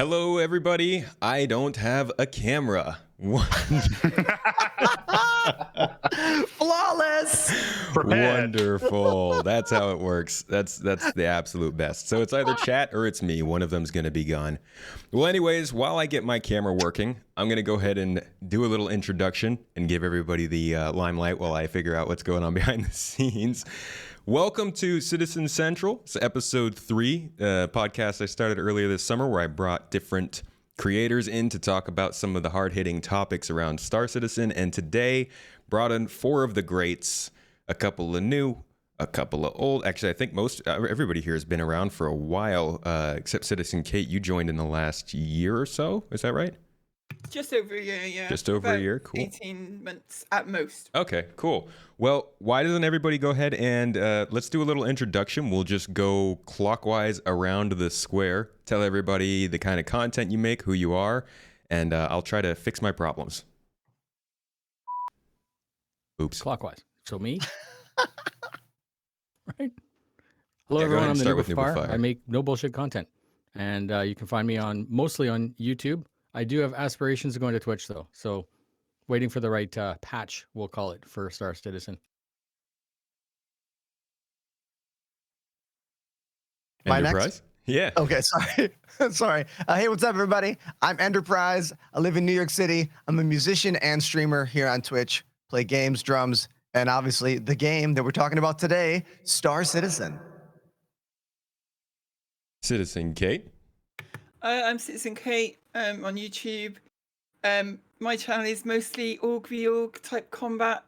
Hello, everybody. I don't have a camera. Flawless. Prepared. Wonderful. That's how it works. That's the absolute best. So it's either chat or it's me. One of them's going to be gone. Well, anyways, while I get my camera working, I'm going to go ahead and do a little introduction and give everybody the limelight while I figure out what's going on behind the scenes. Welcome to Citizen Central. It's episode 3, podcast I started earlier this summer where I brought different creators in to talk about some of the hard-hitting topics around Star Citizen. And today, brought in 4 of the greats, a couple of new, a couple of old. Actually, I think everybody here has been around for a while, except Citizen Kate. You joined in the last year or so. Is that right? Just over a year, yeah. Just over a year, cool. 18 months at most. Okay, cool. Well, why doesn't everybody go ahead and let's do a little introduction. We'll just go clockwise around the square. Tell everybody the kind of content you make, who you are, and I'll try to fix my problems. Oops. Clockwise. So me? Right? Hello, Yeah, go ahead everyone. and I'm the start with Noobifier. Noobifier. I make no bullshit content. And you can find me mostly on YouTube. I do have aspirations of going to Twitch, though. So waiting for the right patch, we'll call it, for Star Citizen. My Enderprize? next? Yeah. Okay, sorry. Sorry. Hey, what's up, everybody? I'm Enderprize. I live in New York City. I'm a musician and streamer here on Twitch. Play games, drums, and obviously the game that we're talking about today, Star Citizen. Citizen Kate? I'm Citizen Kate on YouTube. My channel is mostly org v org type combat.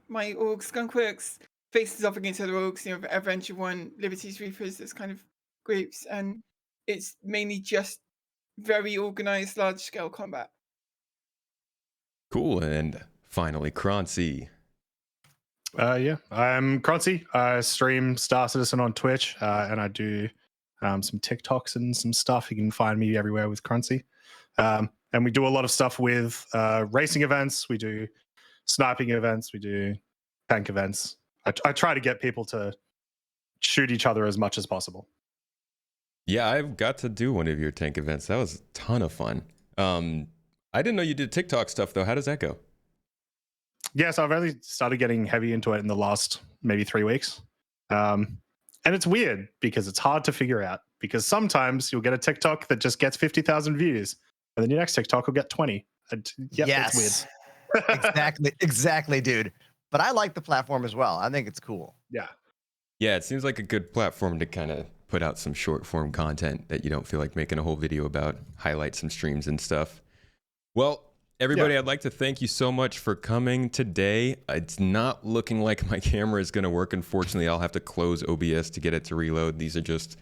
My org Skunkworks faces off against other orgs, Adventure One, Liberties Reapers, those kind of groups, and it's mainly just very organized, large scale combat. Cool. And finally, Croncy. Yeah, I'm Croncy. I stream Star Citizen on Twitch, and I do some TikToks and some stuff. You can find me everywhere with Croncy. And we do a lot of stuff with racing events. We do sniping events. We do tank events. I try to get people to shoot each other as much as possible. Yeah, I've got to do one of your tank events. That was a ton of fun. I didn't know you did TikTok stuff, though. How does that go? Yeah, so I've only started getting heavy into it in the last maybe 3 weeks. And it's weird because it's hard to figure out, because sometimes you'll get a TikTok that just gets 50,000 views and then your next TikTok will get 20. And yep, Yes. that's weird. Exactly, dude. But I like the platform as well. I think it's cool. Yeah. Yeah, it seems like a good platform to kind of put out some short form content that you don't feel like making a whole video about, highlight some streams and stuff. Well, everybody, I'd like to thank you so much for coming today. It's not looking like my camera is going to work. Unfortunately, I'll have to close OBS to get it to reload. These are just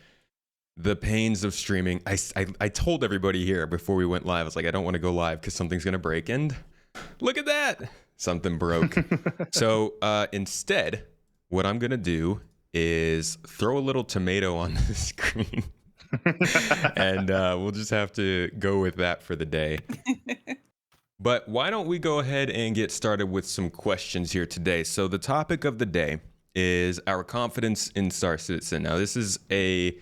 the pains of streaming. I told everybody here before we went live, I was like, I don't want to go live because something's going to break. And look at that. Something broke. So instead, what I'm going to do is throw a little tomato on the screen. And we'll just have to go with that for the day. But why don't we go ahead and get started with some questions here today. So the topic of the day is our confidence in Star Citizen. Now, this is a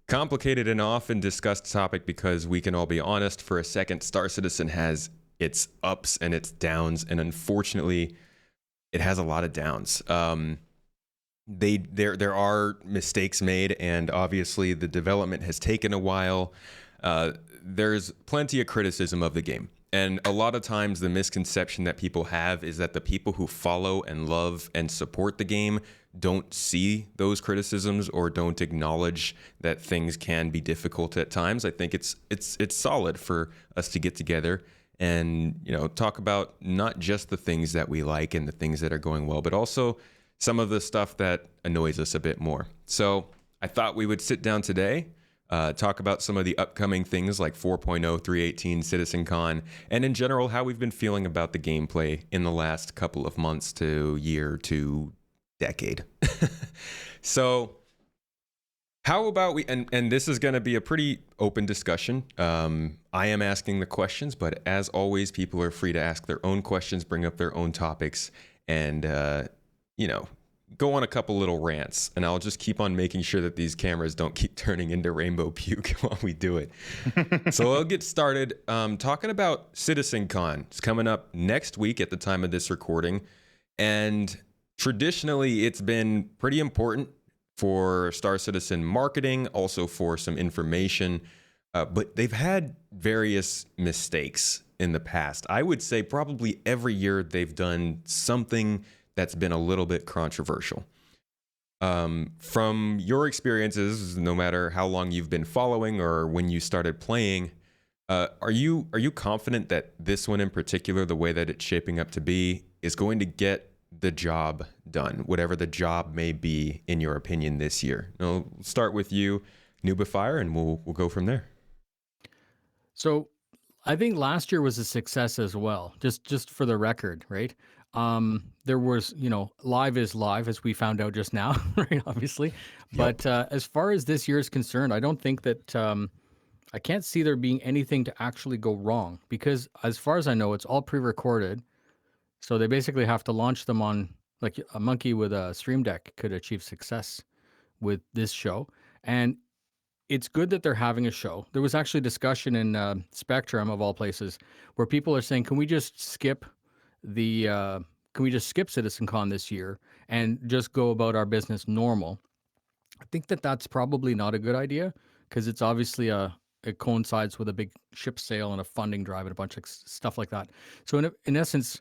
complicated and often discussed topic because we can all be honest for a second. Star Citizen has its ups and its downs, and unfortunately, it has a lot of downs. There are mistakes made, and obviously the development has taken a while. There's plenty of criticism of the game. And a lot of times the misconception that people have is that the people who follow and love and support the game don't see those criticisms or don't acknowledge that things can be difficult at times. I think it's solid for us to get together and, talk about not just the things that we like and the things that are going well, but also some of the stuff that annoys us a bit more. So I thought we would sit down today, talk about some of the upcoming things like 4.0, 3.18, CitizenCon, and in general, how we've been feeling about the gameplay in the last couple of months to year to decade. So how about we, and this is going to be a pretty open discussion. I am asking the questions, but as always, people are free to ask their own questions, bring up their own topics, and, go on a couple little rants, and I'll just keep on making sure that these cameras don't keep turning into rainbow puke while we do it. So I'll get started talking about CitizenCon. It's coming up next week at the time of this recording, and traditionally it's been pretty important for Star Citizen marketing, also for some information, but they've had various mistakes in the past. I would say probably every year they've done something that's been a little bit controversial. From your experiences, no matter how long you've been following or when you started playing, are you confident that this one in particular, the way that it's shaping up to be, is going to get the job done, whatever the job may be, in your opinion, this year? I'll start with you, Noobifier, and we'll go from there. So I think last year was a success as well. Just for the record, right? There was, live is live, as we found out just now, right? Obviously, but as far as this year is concerned, I don't think that I can't see there being anything to actually go wrong, because as far as I know, it's all pre-recorded. So they basically have to launch them on, like, a monkey with a Stream Deck could achieve success with this show. And it's good that they're having a show. There was actually discussion in Spectrum, of all places, where people are saying, can we just skip CitizenCon this year and just go about our business normal? I think that that's probably not a good idea, because it's obviously it coincides with a big ship sale and a funding drive and a bunch of stuff like that. So in essence,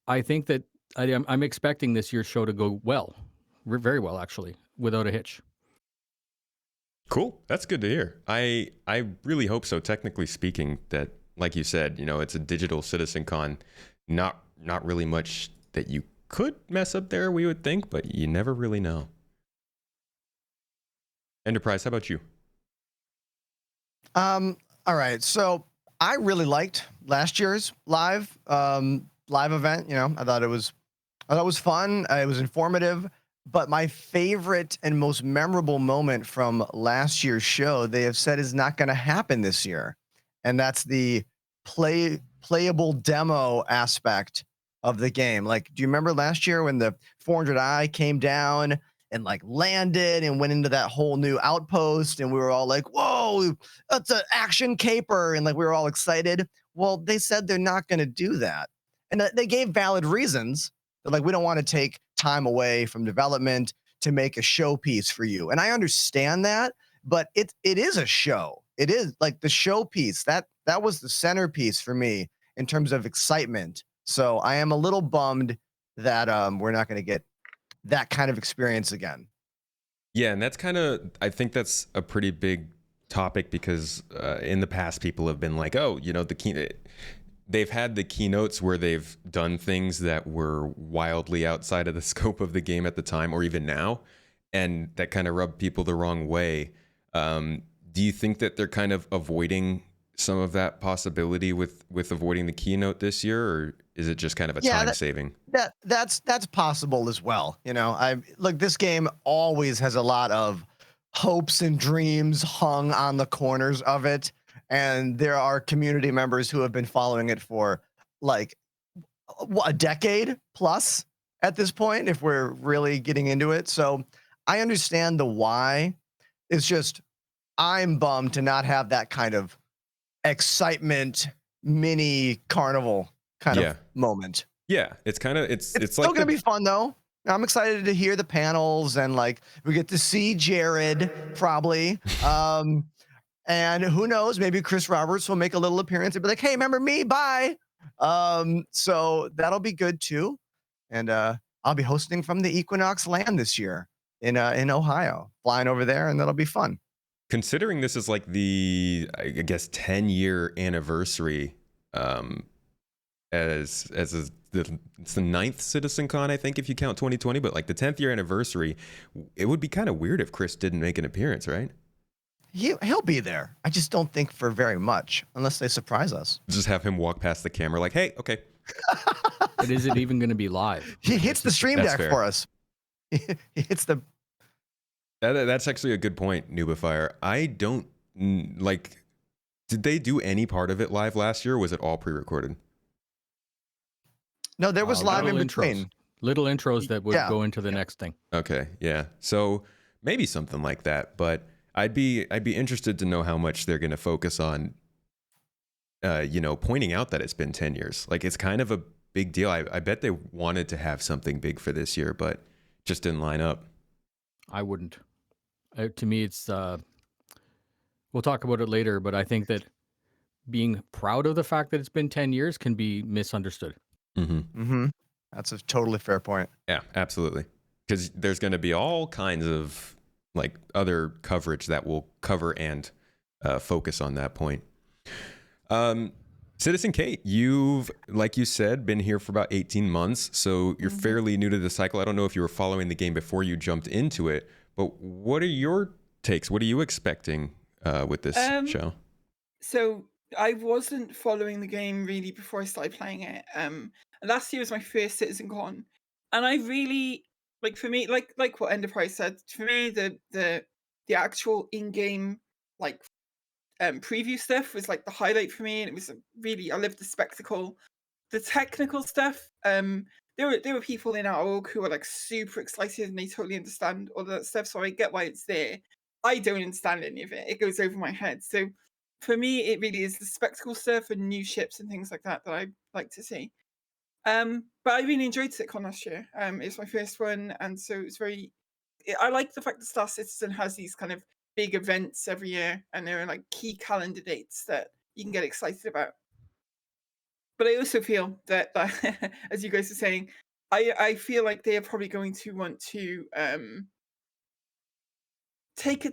I think that I'm expecting this year's show to go well, very well, actually, without a hitch. Cool. That's good to hear. I really hope so. Technically speaking, that, like you said, it's a digital CitizenCon. Not really much that you could mess up there, we would think, but you never really know. Enterprise, how about you? All right. So I really liked last year's live event. I thought it was fun. It was informative. But my favorite and most memorable moment from last year's show, they have said, is not going to happen this year, and that's the playable demo aspect of the game. Like, do you remember last year when the 400i came down and like landed and went into that whole new outpost, and we were all like, whoa, that's an action caper, and like we were all excited? Well, they said they're not going to do that, and they gave valid reasons. They're like, we don't want to take time away from development to make a showpiece for you, and I understand that, but it is a show. It is like the showpiece that was the centerpiece for me in terms of excitement. So I am a little bummed that we're not going to get that kind of experience again. Yeah, and that's I think that's a pretty big topic, because in the past people have been like, oh, they've had the keynotes where they've done things that were wildly outside of the scope of the game at the time, or even now, and that kind of rubbed people the wrong way. Do you think that they're kind of avoiding some of that possibility with avoiding the keynote this year, or is it just kind of a time saving? That's possible as well. This game always has a lot of hopes and dreams hung on the corners of it. And there are community members who have been following it for like a decade plus at this point, if we're really getting into it. So I understand the why. It's just, I'm bummed to not have that kind of excitement, mini carnival kind of moment. Yeah, it's still gonna be fun though. I'm excited to hear the panels, and like we get to see Jared probably. And who knows, maybe Chris Roberts will make a little appearance and be like, hey, remember me? Bye. So that'll be good too. And I'll be hosting from the Equinox land this year in Ohio, flying over there, and that'll be fun. Considering this is like the, I guess, 10-year anniversary, it's the 9th CitizenCon, I think, if you count 2020, but like the 10th year anniversary, it would be kind of weird if Chris didn't make an appearance, right? He'll be there. I just don't think for very much, unless they surprise us. Just have him walk past the camera like, hey, okay. But is it even going to be live? He hits the stream deck for us. He hits the... That's actually a good point, Noobifier. I don't, did they do any part of it live last year, or was it all pre-recorded? No, there was live in between. Little intros that would Yeah. go into the next thing. Okay, yeah. So maybe something like that, but I'd be interested to know how much they're going to focus on, pointing out that it's been 10 years. Like, it's kind of a big deal. I bet they wanted to have something big for this year, but just didn't line up. I wouldn't. To me, it's. We'll talk about it later, but I think that being proud of the fact that it's been 10 years can be misunderstood. Mm-hmm. That's a totally fair point. Yeah, absolutely. Because there's going to be all kinds of like other coverage that will cover and focus on that point. Citizen Kate, you've, like you said, been here for about 18 months, so you're fairly new to the cycle. I don't know if you were following the game before you jumped into it, but what are your takes? What are you expecting with this show? So I wasn't following the game really before I started playing it. Last year was my first CitizenCon, and I really for me, like what Enderprize said. For me, the actual in-game preview stuff was like the highlight for me, and it was really, I loved the spectacle. The technical stuff, there were people in our org who were like super excited and they totally understand all that stuff, so I get why it's there. I don't understand any of it. It goes over my head. So for me, it really is the spectacle stuff and new ships and things like that I like to see. But I really enjoyed CitCon last year. It's my first one, and so it's very. I like the fact that Star Citizen has these kind of big events every year, and there are like key calendar dates that you can get excited about. But I also feel that, as you guys are saying, I feel like they are probably going to want to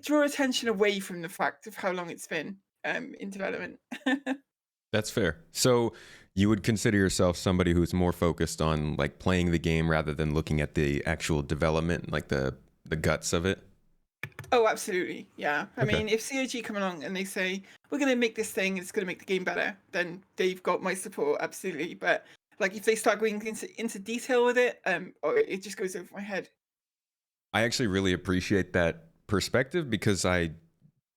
draw attention away from the fact of how long it's been in development. That's fair. So you would consider yourself somebody who's more focused on like playing the game rather than looking at the actual development, like the guts of it? Oh, absolutely. Yeah. I Okay. mean, if CIG come along and they say, we're going to make this thing, it's going to make the game better, then they've got my support, absolutely. But like if they start going into detail with it, or it just goes over my head. I actually really appreciate that perspective because I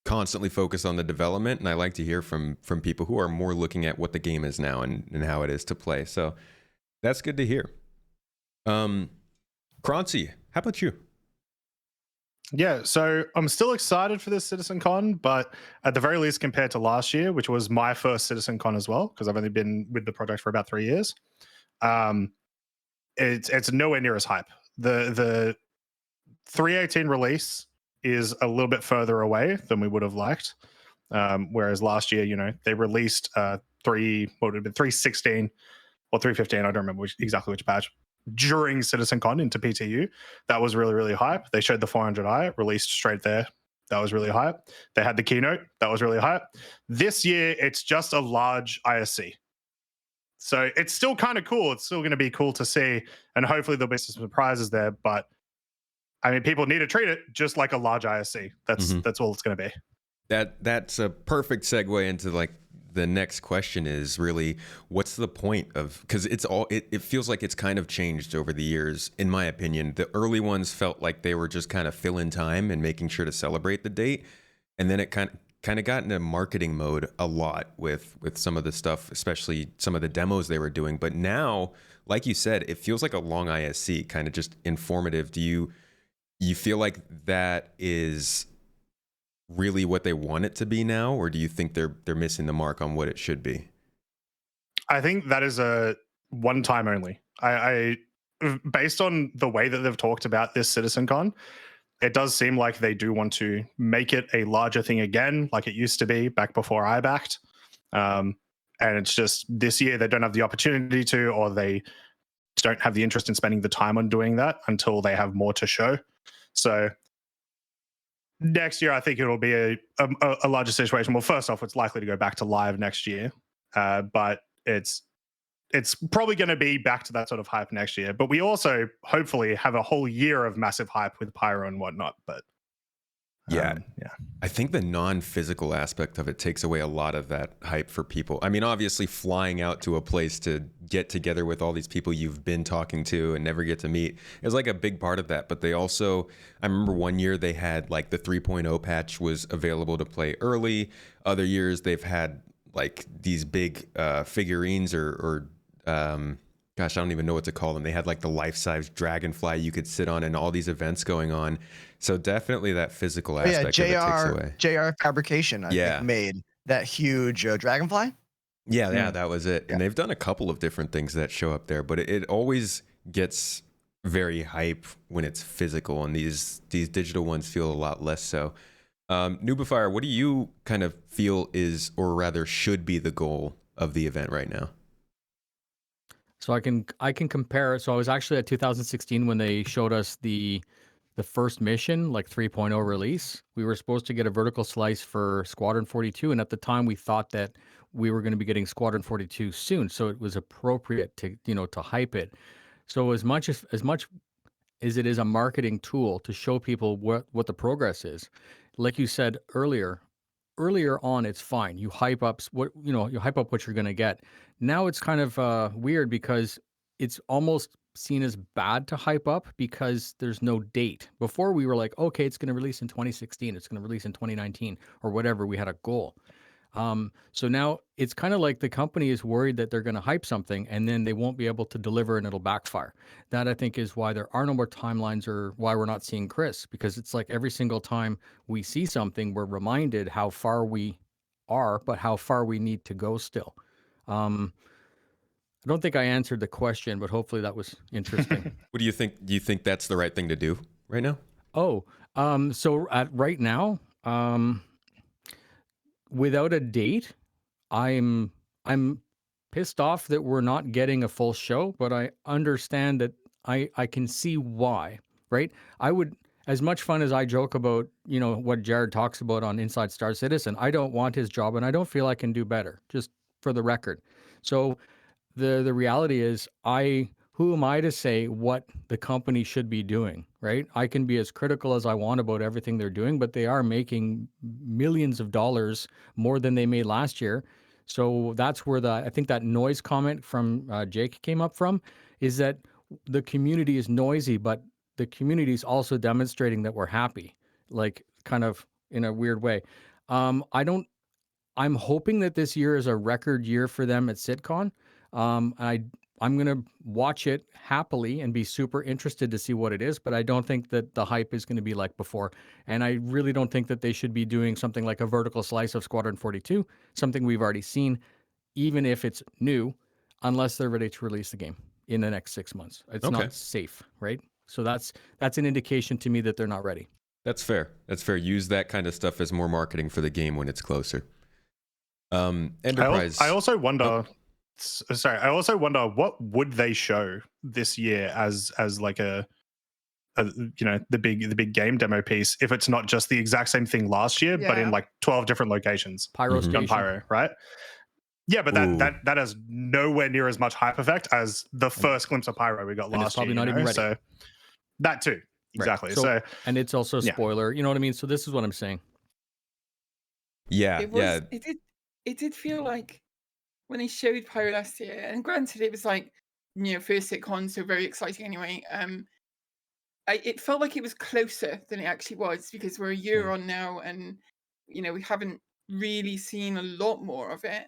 constantly focus on the development, and I like to hear from people who are more looking at what the game is now and how it is to play. So that's good to hear. Croncy, how about you? Yeah, so I'm still excited for this CitizenCon, but at the very least, compared to last year, which was my first CitizenCon as well, because I've only been with the project for about 3 years, it's nowhere near as hype. The 318 release is a little bit further away than we would have liked. Whereas last year, they released 316 or 315. I don't remember exactly which batch during CitizenCon into PTU. That was really, really hype. They showed the 400i released straight there. That was really hype. They had the keynote. That was really hype. This year, it's just a large ISC. So it's still kind of cool. It's still going to be cool to see. And hopefully there'll be some surprises there. But I mean, people need to treat it just like a large ISC. That's all it's going to be. That's a perfect segue into like the next question is really what's the point of, because it feels like it's kind of changed over the years, in my opinion. The early ones felt like they were just kind of filling time and making sure to celebrate the date, and then it kind of got into marketing mode a lot with some of the stuff, especially some of the demos they were doing. But now, like you said, it feels like a long ISC, kind of just informative. Do you feel like that is really what they want it to be now, or do you think they're missing the mark on what it should be? I think that is a one time only. I based on the way that they've talked about this CitizenCon, it does seem like they do want to make it a larger thing again, like it used to be back before I backed. And it's just this year they don't have the opportunity to, or they don't have the interest in spending the time on doing that until they have more to show. So next year, I think it'll be a larger situation. Well, first off, it's likely to go back to live next year, but it's probably going to be back to that sort of hype next year. But we also hopefully have a whole year of massive hype with Pyro and whatnot. But yeah, I think the non-physical aspect of it takes away a lot of that hype for people. I mean, obviously flying out to a place to get together with all these people you've been talking to and never get to meet is like a big part of that. But they also, I remember one year they had like the 3.0 patch was available to play early. Other years they've had like these big figurines or gosh, I don't even know what to call them. They had like the life-size dragonfly you could sit on and all these events going on. So definitely that physical aspect of it takes away. JR Fabrication, I think, made that huge dragonfly. Yeah, that was it. Yeah. And they've done a couple of different things that show up there, but it always gets very hype when it's physical, and these digital ones feel a lot less so. Noobifier, what do you kind of feel is, or rather should be, the goal of the event right now? So I can compare. So I was actually at 2016 when they showed us the first mission, like 3.0 release. We were supposed to get a vertical slice for Squadron 42, and at the time we thought that we were going to be getting Squadron 42 soon, so it was appropriate to to hype it. So as much as it is a marketing tool to show people what the progress is, like you said earlier on, it's fine. You hype up what you're going to get. Now it's kind of weird because it's almost seen as bad to hype up because there's no date. Before we were like, okay, it's going to release in 2016, it's going to release in 2019 or whatever. We had a goal. So now it's kind of like the company is worried that they're going to hype something and then they won't be able to deliver and it'll backfire. That, I think, is why there are no more timelines, or why we're not seeing Chris, because it's like every single time we see something, we're reminded how far we are, but how far we need to go still. I don't think I answered the question, but hopefully that was interesting. What do you think? Do you think that's the right thing to do right now? So right now, without a date, I'm pissed off that we're not getting a full show, but I understand that I can see why, right? I would, as much fun as I joke about, what Jared talks about on Inside Star Citizen, I don't want his job and I don't feel I can do better, just for the record. So the reality is, who am I to say what the company should be doing, right? I can be as critical as I want about everything they're doing, but they are making millions of dollars more than they made last year. So that's where I think that noise comment from Jake came up from, is that the community is noisy, but the community is also demonstrating that we're happy, like kind of in a weird way. I'm hoping that this year is a record year for them at CitizenCon. I'm going to watch it happily and be super interested to see what it is, but I don't think that the hype is going to be like before. And I really don't think that they should be doing something like a vertical slice of Squadron 42, something we've already seen, even if it's new, unless they're ready to release the game in the next 6 months. It's not safe, right? So that's an indication to me that they're not ready. That's fair. Use that kind of stuff as more marketing for the game when it's closer. Enterprise. I also wonder. Sorry, I also wonder what would they show this year as like a the big game demo piece, if it's not just the exact same thing last year, but in like 12 different locations. Pyro Station. On Pyro, right? Yeah, but that has nowhere near as much hype effect as the first glimpse of Pyro we got last year. It's probably not even ready. So that too, exactly. Right. So and it's also a spoiler. You know what I mean? So this is what I'm saying. Yeah, It did feel like when they showed Pyro last year, and granted it was like, first CitizenCon, so very exciting anyway. It felt like it was closer than it actually was, because we're a year on now, and we haven't really seen a lot more of it.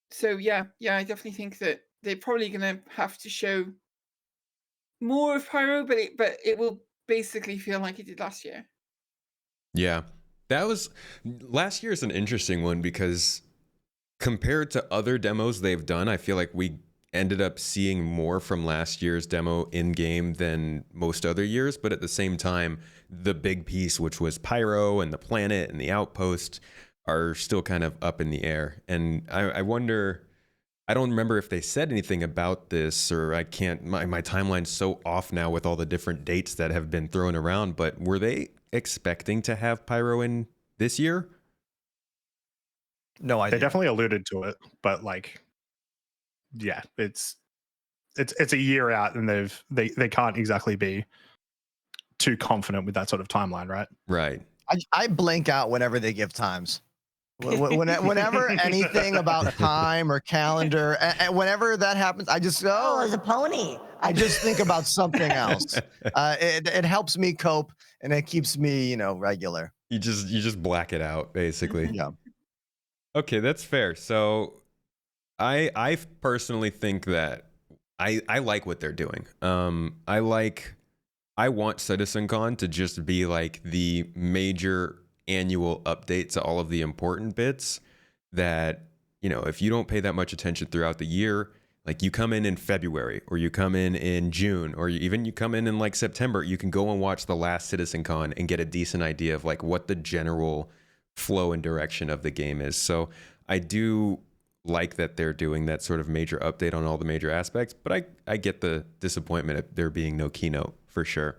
So yeah, I definitely think that they're probably gonna have to show more of Pyro, but it will basically feel like it did last year. Yeah, last year's an interesting one, because compared to other demos they've done, I feel like we ended up seeing more from last year's demo in game than most other years. But at the same time, the big piece, which was Pyro and the planet and the outpost, are still kind of up in the air. And I wonder, I don't remember if they said anything about this, or my timeline's so off now with all the different dates that have been thrown around, but were they expecting to have Pyro in this year? No idea. They definitely alluded to it, but it's a year out, and they can't exactly be too confident with that sort of timeline, right? Right. I blank out whenever they give times. Whenever anything about time or calendar, and whenever that happens, I just go, oh, it's a pony. I just think about something else. It helps me cope, and it keeps me, regular. You just black it out, basically. Yeah. Okay, that's fair. So I personally think that I like what they're doing. I want CitizenCon to just be like the major annual update to all of the important bits that, you know, if you don't pay that much attention throughout the year, like you come in February or you come in June or even you come in like September, you can go and watch the last CitizenCon and get a decent idea of like what the general flow and direction of the game is. So I do like that they're doing that sort of major update on all the major aspects, but I get the disappointment of there being no keynote for sure.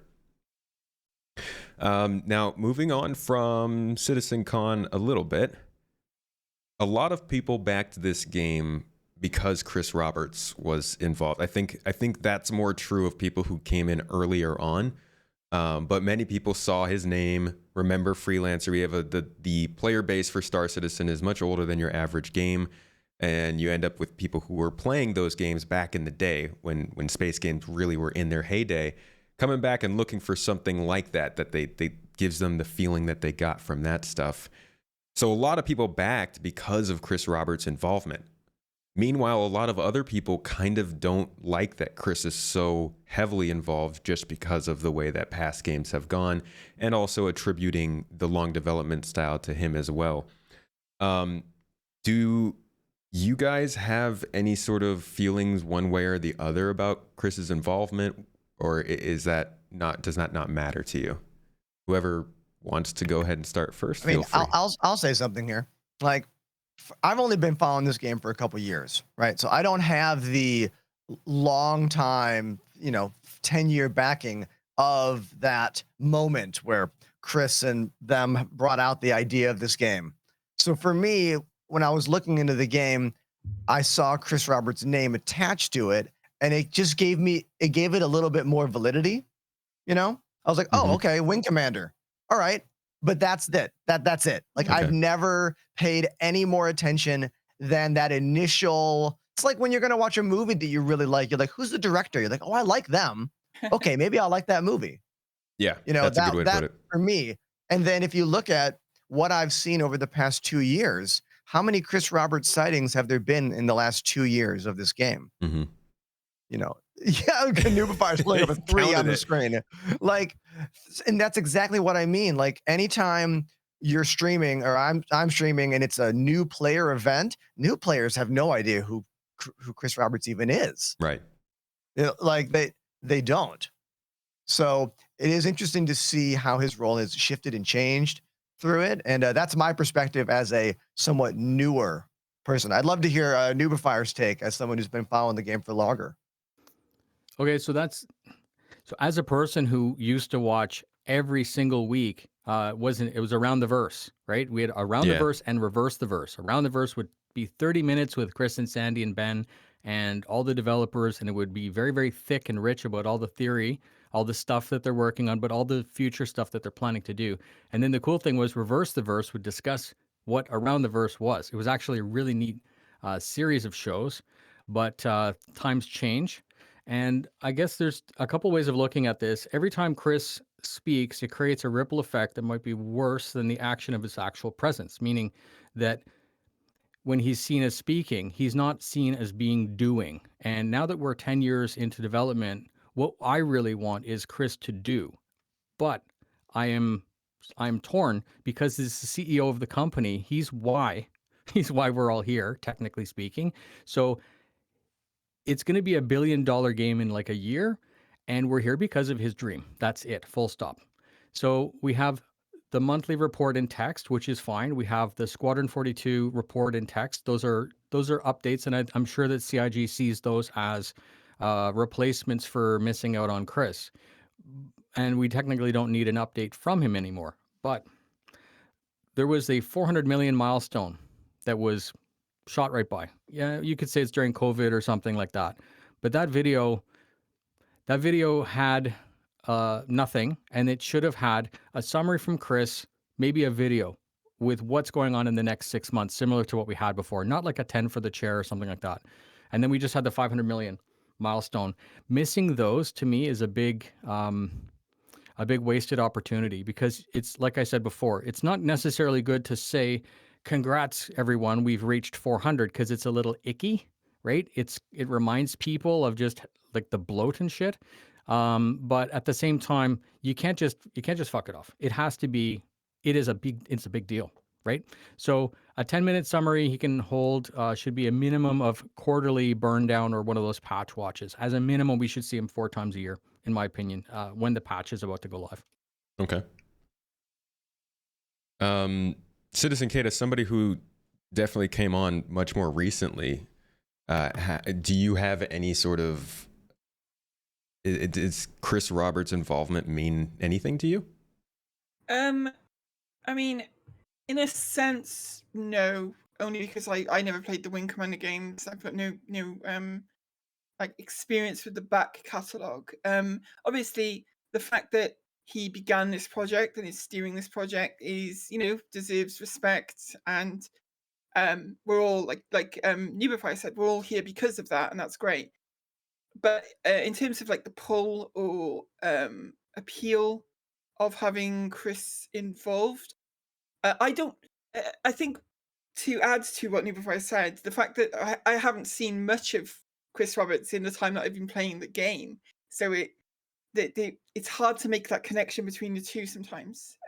Now, moving on from CitizenCon a little bit, a lot of people backed this game because Chris Roberts was involved. I think that's more true of people who came in earlier on, but many people saw his name. Remember Freelancer? We have the player base for Star Citizen is much older than your average game, and you end up with people who were playing those games back in the day when space games really were in their heyday, coming back and looking for something like that they gives them the feeling that they got from that stuff. So a lot of people backed because of Chris Roberts' involvement. Meanwhile, a lot of other people kind of don't like that Chris is so heavily involved just because of the way that past games have gone, and also attributing the long development style to him as well. Do you guys have any sort of feelings one way or the other about Chris's involvement, or does that not matter to you? Whoever wants to go ahead and start first, I mean, feel free. I'll say something here. Like, I've only been following this game for a couple years, right? So I don't have the long time, 10-year backing of that moment where Chris and them brought out the idea of this game. So for me, when I was looking into the game, I saw Chris Roberts' name attached to it, and it just gave it a little bit more validity. I was like, oh, okay, Wing Commander. All right. But that's it. That's it. Like, Okay. I've never paid any more attention than that initial. It's like when you're going to watch a movie that you really like, you're like, who's the director? You're like, oh, I like them. Okay, maybe I'll like that movie. Yeah, that's a good way to put it. For me. And then if you look at what I've seen over the past 2 years, how many Chris Roberts sightings have there been in the last 2 years of this game? Mm-hmm. Yeah, Noobifier's pulling up a 3 on the screen. Like, and that's exactly what I mean. Like, anytime you're streaming or I'm streaming and it's a new player event, new players have no idea who Chris Roberts even is. Right. Like they don't. So it is interesting to see how his role has shifted and changed through it. And that's my perspective as a somewhat newer person. I'd love to hear Noobifier's take as someone who's been following the game for longer. Okay, so as a person who used to watch every single week, it was Around the Verse, right? We had Around the Verse and Reverse the Verse. Around the Verse would be 30 minutes with Chris and Sandy and Ben and all the developers, and it would be very, very thick and rich about all the theory, all the stuff that they're working on, but all the future stuff that they're planning to do. And then the cool thing was Reverse the Verse would discuss what Around the Verse was. It was actually a really neat series of shows, but times change. And I guess there's a couple ways of looking at this. Every time Chris speaks, it creates a ripple effect that might be worse than the action of his actual presence, meaning that when he's seen as speaking, he's not seen as being doing. And now that we're 10 years into development, what I really want is Chris to do. But I'm torn because as the CEO of the company, he's why we're all here, technically speaking. So it's going to be $1 billion game in like a year, and we're here because of his dream. That's it, full stop. So we have the monthly report in text, which is fine. We have the Squadron 42 report in text. Those are updates, and I'm sure that CIG sees those as replacements for missing out on Chris. And we technically don't need an update from him anymore. But there was a 400 million milestone that was shot right by. Yeah, you could say it's during COVID or something like that. But that video had nothing, and it should have had a summary from Chris, maybe a video with what's going on in the next 6 months, similar to what we had before, not like a 10 for the chair or something like that. And then we just had the 500 million milestone. Missing those to me is a big wasted opportunity, because it's like I said before, it's not necessarily good to say congrats everyone, we've reached 400, because it's a little icky, right? It reminds people of just like the bloat and shit. But at the same time, you can't just fuck it off. It has to be. It's a big deal, right? So a 10-minute summary he can hold should be a minimum of quarterly burn down or one of those patch watches. As a minimum, we should see him 4 times a year, in my opinion, when the patch is about to go live. Okay. Citizen Kate, as somebody who definitely came on much more recently, do you have any sort of, does Chris Roberts' involvement mean anything to you? I mean, in a sense, no. Only because I never played the Wing Commander games. I've got no like experience with the back catalogue. Obviously, the fact that he began this project and is steering this project is, deserves respect. And we're all like Noobifier said, we're all here because of that, and that's great. But in terms of like the pull or appeal of having Chris involved, I don't. I think, to add to what Noobifier said, the fact that I haven't seen much of Chris Roberts in the time that I've been playing the game, so it's hard to make that connection between the two sometimes.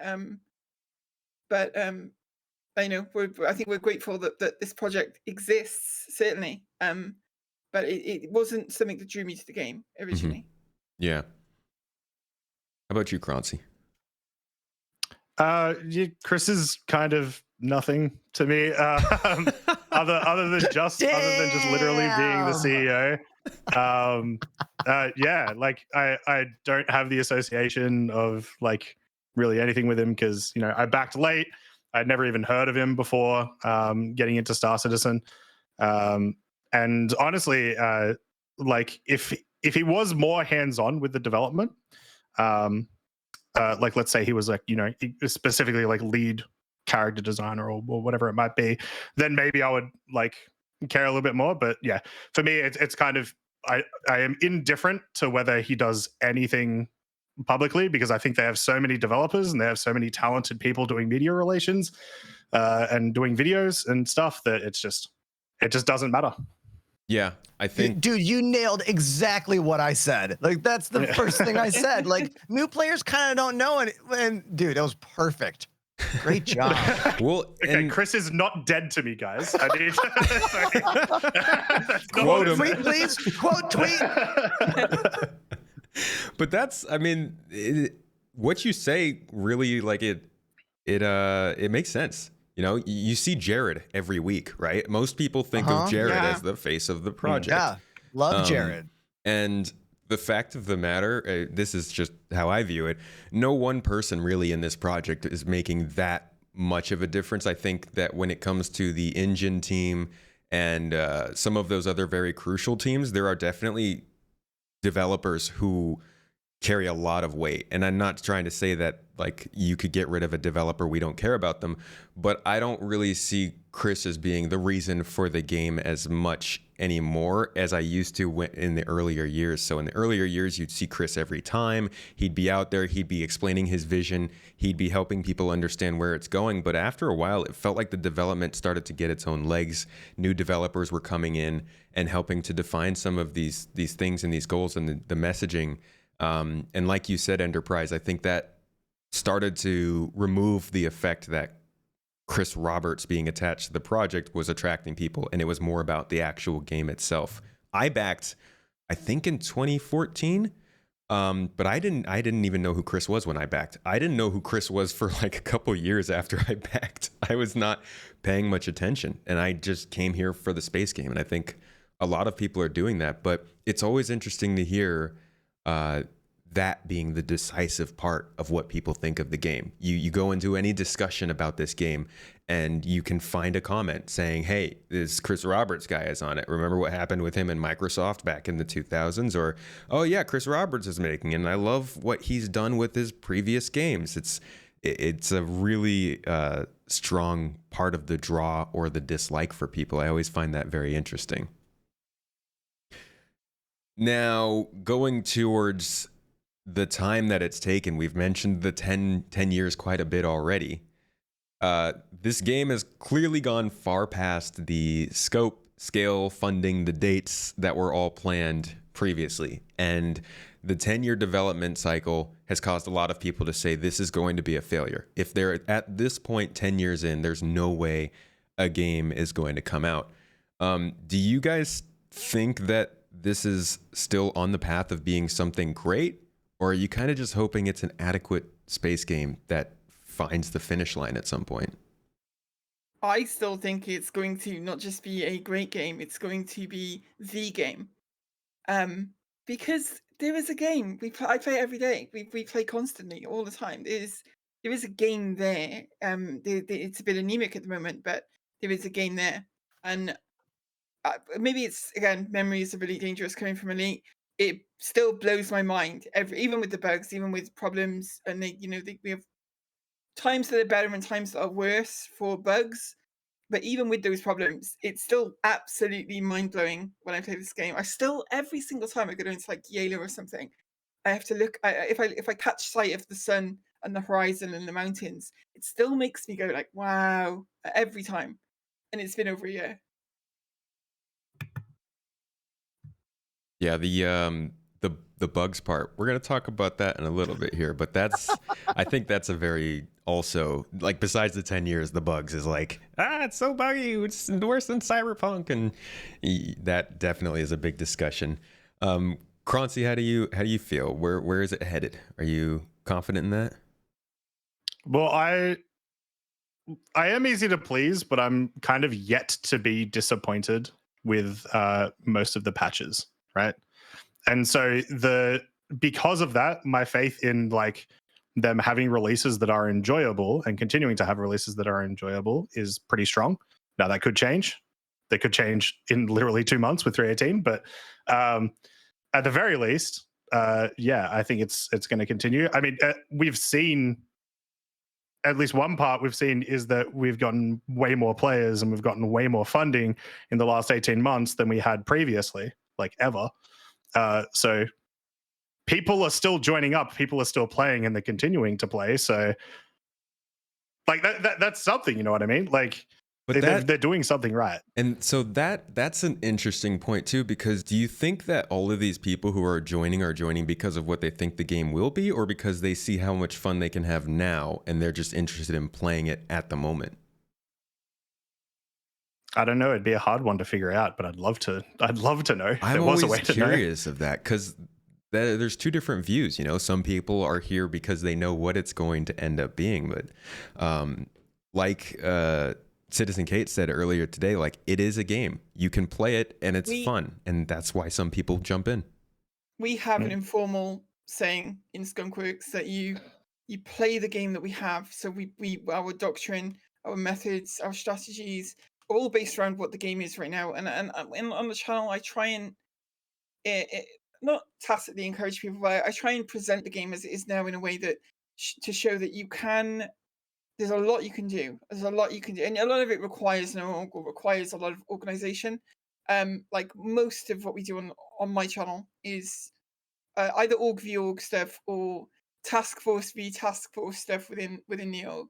But I know I think we're grateful that this project exists, certainly. But it wasn't something that drew me to the game originally. Mm-hmm. Yeah. How about you, Croncy? Chris is kind of nothing to me. Other than just literally being the CEO. Yeah, like I don't have the association of like really anything with him because I backed late. I'd never even heard of him before getting into Star Citizen. And honestly, like if he was more hands-on with the development, like let's say he was like specifically like lead character designer or whatever it might be, then maybe I would like care a little bit more. But yeah, for me it's kind of I am indifferent to whether he does anything publicly, because I think they have so many developers and they have so many talented people doing media relations and doing videos and stuff that it just doesn't matter. Yeah, I think, dude, you nailed exactly what I said. Like that's the first thing I said. Like new players kind of don't know it, and dude, that was perfect. Great job. Well, okay, Chris is not dead to me, guys. I need quote him, tweet, please. Quote tweet. But that's, I mean, what you say really, like it makes sense. You see Jared every week, right? Most people think of Jared as the face of the project. Yeah, love Jared. And the fact of the matter, this is just how I view it, no one person really in this project is making that much of a difference. I think that when it comes to the engine team and some of those other very crucial teams, there are definitely developers who carry a lot of weight. And I'm not trying to say that like you could get rid of a developer, we don't care about them, but I don't really see Chris as being the reason for the game as much anymore as I used to in the earlier years. So in the earlier years, you'd see Chris every time. He'd be out there, he'd be explaining his vision, he'd be helping people understand where it's going. But after a while, it felt like the development started to get its own legs. New developers were coming in and helping to define some of these things and these goals and the messaging. And like you said, Enterprise, I think that started to remove the effect that Chris Roberts being attached to the project was attracting people, and it was more about the actual game itself. I backed, I think in 2014, but I didn't even know who Chris was when I backed. I didn't know who Chris was for like a couple years after I backed. I was not paying much attention, and I just came here for the space game, and I think a lot of people are doing that. But it's always interesting to hear that being the decisive part of what people think of the game. You go into any discussion about this game and you can find a comment saying, hey, this Chris Roberts guy is on it. Remember what happened with him in Microsoft back in the 2000s? Or, oh yeah, Chris Roberts is making it, and I love what he's done with his previous games. It's a really strong part of the draw or the dislike for people. I always find that very interesting. Now, going towards the time that it's taken, we've mentioned the 10 years quite a bit already. This game has clearly gone far past the scope, scale, funding, the dates that were all planned previously. And the 10-year development cycle has caused a lot of people to say this is going to be a failure. If they're at this point 10 years in, there's no way a game is going to come out. Do you guys think that this is still on the path of being something great? Or are you kind of just hoping it's an adequate space game that finds the finish line at some point? I still think it's going to not just be a great game, it's going to be the game. Because there is a game. I play it every day. We play constantly, all the time. There is a game there. It's a bit anemic at the moment, but there is a game there. And maybe it's, again, memories are really dangerous coming from Elite. It still blows my mind, even with the bugs, even with problems. And we have times that are better and times that are worse for bugs. But even with those problems, it's still absolutely mind-blowing when I play this game. Every single time I go into like Yale or something, I have to look. If I catch sight of the sun and the horizon and the mountains, it still makes me go like, wow, every time. And it's been over a year. Yeah, the bugs part. We're gonna talk about that in a little bit here, but I think that's a very also, like, besides the 10 years, the bugs is like, it's so buggy, it's worse than Cyberpunk, and that definitely is a big discussion. Croncy, how do you feel? Where is it headed? Are you confident in that? Well, I am easy to please, but I'm kind of yet to be disappointed with most of the patches, right? And so because of that, my faith in like them having releases that are enjoyable and continuing to have releases that are enjoyable is pretty strong. Now that could change. They could change in literally 2 months with 3.18, but at the very least, yeah, I think it's going to continue. I mean, we've seen at least one part we've seen is that we've gotten way more players and we've gotten way more funding in the last 18 months than we had previously, like ever. So people are still joining up, people are still playing, and they're continuing to play. So like that's something, you know what I mean? Like, but they're doing something right. And so that's an interesting point too, because do you think that all of these people who are joining because of what they think the game will be, or because they see how much fun they can have now and they're just interested in playing it at the moment? I don't know. It'd be a hard one to figure out, but I'd love to know. I'm always curious of that, because there's two different views. You know, some people are here because they know what it's going to end up being, but like Citizen Kate said earlier today, like, it is a game. You can play it and it's fun, and that's why some people jump in. We have an informal saying in Skunkworks that you play the game that we have. So our doctrine, our methods, our strategies are all based around what the game is right now. And on the channel, I try and not tacitly encourage people, but I try and present the game as it is now in a way that to show that you can. There's a lot you can do. There's a lot you can do, and a lot of it requires requires a lot of organization. Like most of what we do on my channel is either org v org stuff or task force v task force stuff within the org.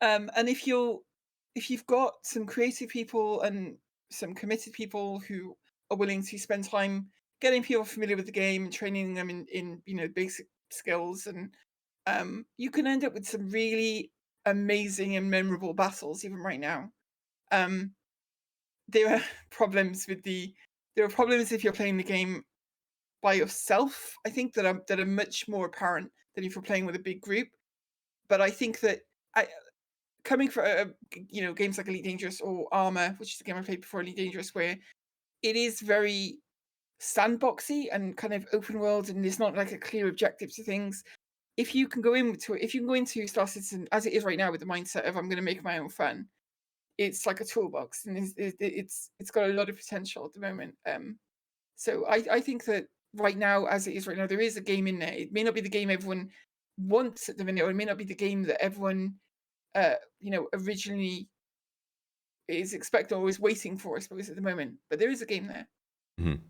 And if you've got some creative people and some committed people who are willing to spend time getting people familiar with the game and training them in basic skills, and you can end up with some really amazing and memorable battles even right now. There are problems if you're playing the game by yourself, I think, that are much more apparent than if you're playing with a big group. But I think that coming from games like Elite Dangerous or Armor, which is a game I played before Elite Dangerous, where it is very sandboxy and kind of open world, and there's not like a clear objective to things. If you can go into Star Citizen as it is right now with the mindset of I'm going to make my own fun, it's like a toolbox, and it's got a lot of potential at the moment. So I think that right now, as it is right now, there is a game in there. It may not be the game everyone wants at the minute, or it may not be the game that everyone originally is expecting or is waiting for, I suppose, at the moment. But there is a game there. Mm-hmm.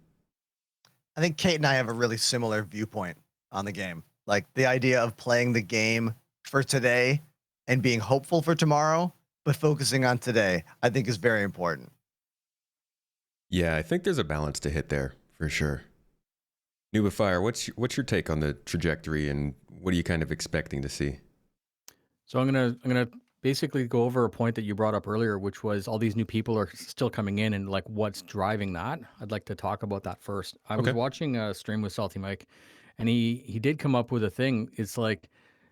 I think Kate and I have a really similar viewpoint on the game. Like, the idea of playing the game for today and being hopeful for tomorrow, but focusing on today, I think is very important. Yeah, I think there's a balance to hit there for sure. Noobifier, what's your take on the trajectory, and what are you kind of expecting to see? So I'm gonna basically go over a point that you brought up earlier, which was all these new people are still coming in, and like what's driving that. I'd like to talk about that first. I was Okay. watching a stream with Salty Mike, and he did come up with a thing. It's like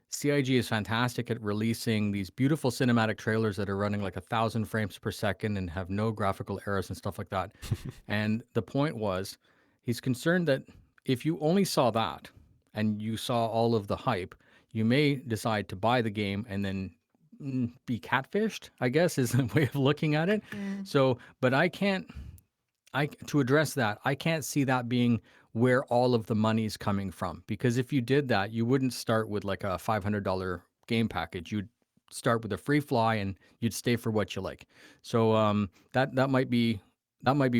CIG is fantastic at releasing these beautiful cinematic trailers that are running like 1,000 frames per second and have no graphical errors and stuff like that. And the point was, he's concerned that if you only saw that and you saw all of the hype, you may decide to buy the game and then be catfished, I guess is the way of looking at it. So, but to address that, I can't see that being where all of the money is coming from. Because if you did that, you wouldn't start with like a $500 game package. You'd start with a free fly and you'd stay for what you like. So that might be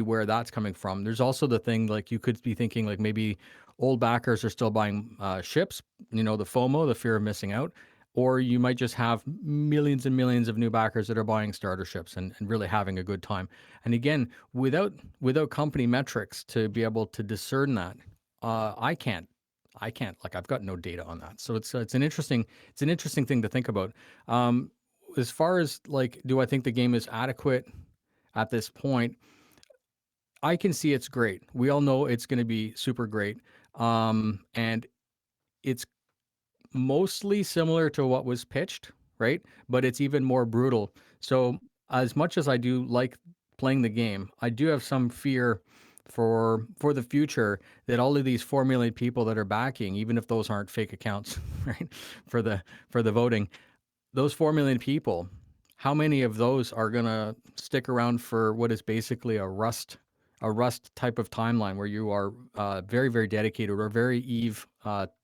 where that's coming from. There's also the thing like you could be thinking like maybe old backers are still buying ships. You know, the FOMO, the fear of missing out. Or you might just have millions and millions of new backers that are buying starter ships and really having a good time. And again, without company metrics to be able to discern that, I can't. Like I've got no data on that. So it's an interesting thing to think about. As far as like, do I think the game is adequate at this point? I can see it's great. We all know it's going to be super great, and it's mostly similar to what was pitched, right? But it's even more brutal. So as much as I do like playing the game, I do have some fear for the future that all of these 4 million people that are backing, even if those aren't fake accounts, right? For the voting, those 4 million people, how many of those are going to stick around for what is basically a rust type of timeline where you are very, very dedicated or very Eve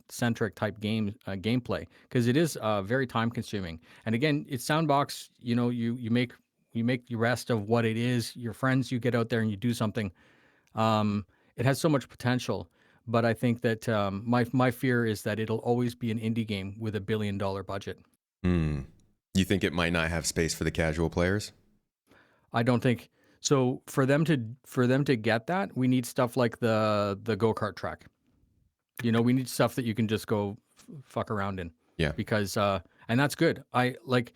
centric type gameplay, because it is very time consuming. And again, it's sandbox. You know, you make the rest of what it is. Your friends, you get out there and you do something. It has so much potential, but I think that my fear is that it'll always be an indie game with $1 billion budget. You think it might not have space for the casual players? I don't think so. For them to get that, we need stuff like the go-kart track. You know, we need stuff that you can just go fuck around in. Yeah. Because and that's good. I like,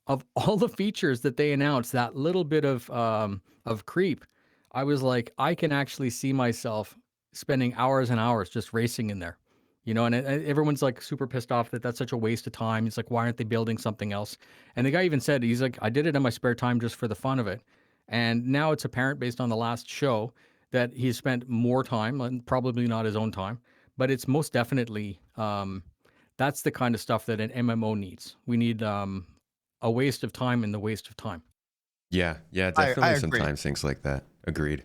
of all the features that they announced, that little bit of creep, I was like, I can actually see myself spending hours and hours just racing in there. You know, and everyone's like super pissed off that that's such a waste of time. He's like, why aren't they building something else? And the guy even said, he's like, I did it in my spare time just for the fun of it. And now it's apparent based on the last show that he's spent more time, and probably not his own time, but it's most definitely that's the kind of stuff that an MMO needs. We need a waste of time in the waste of time. Yeah, I definitely agree. sometimes things like that. Agreed.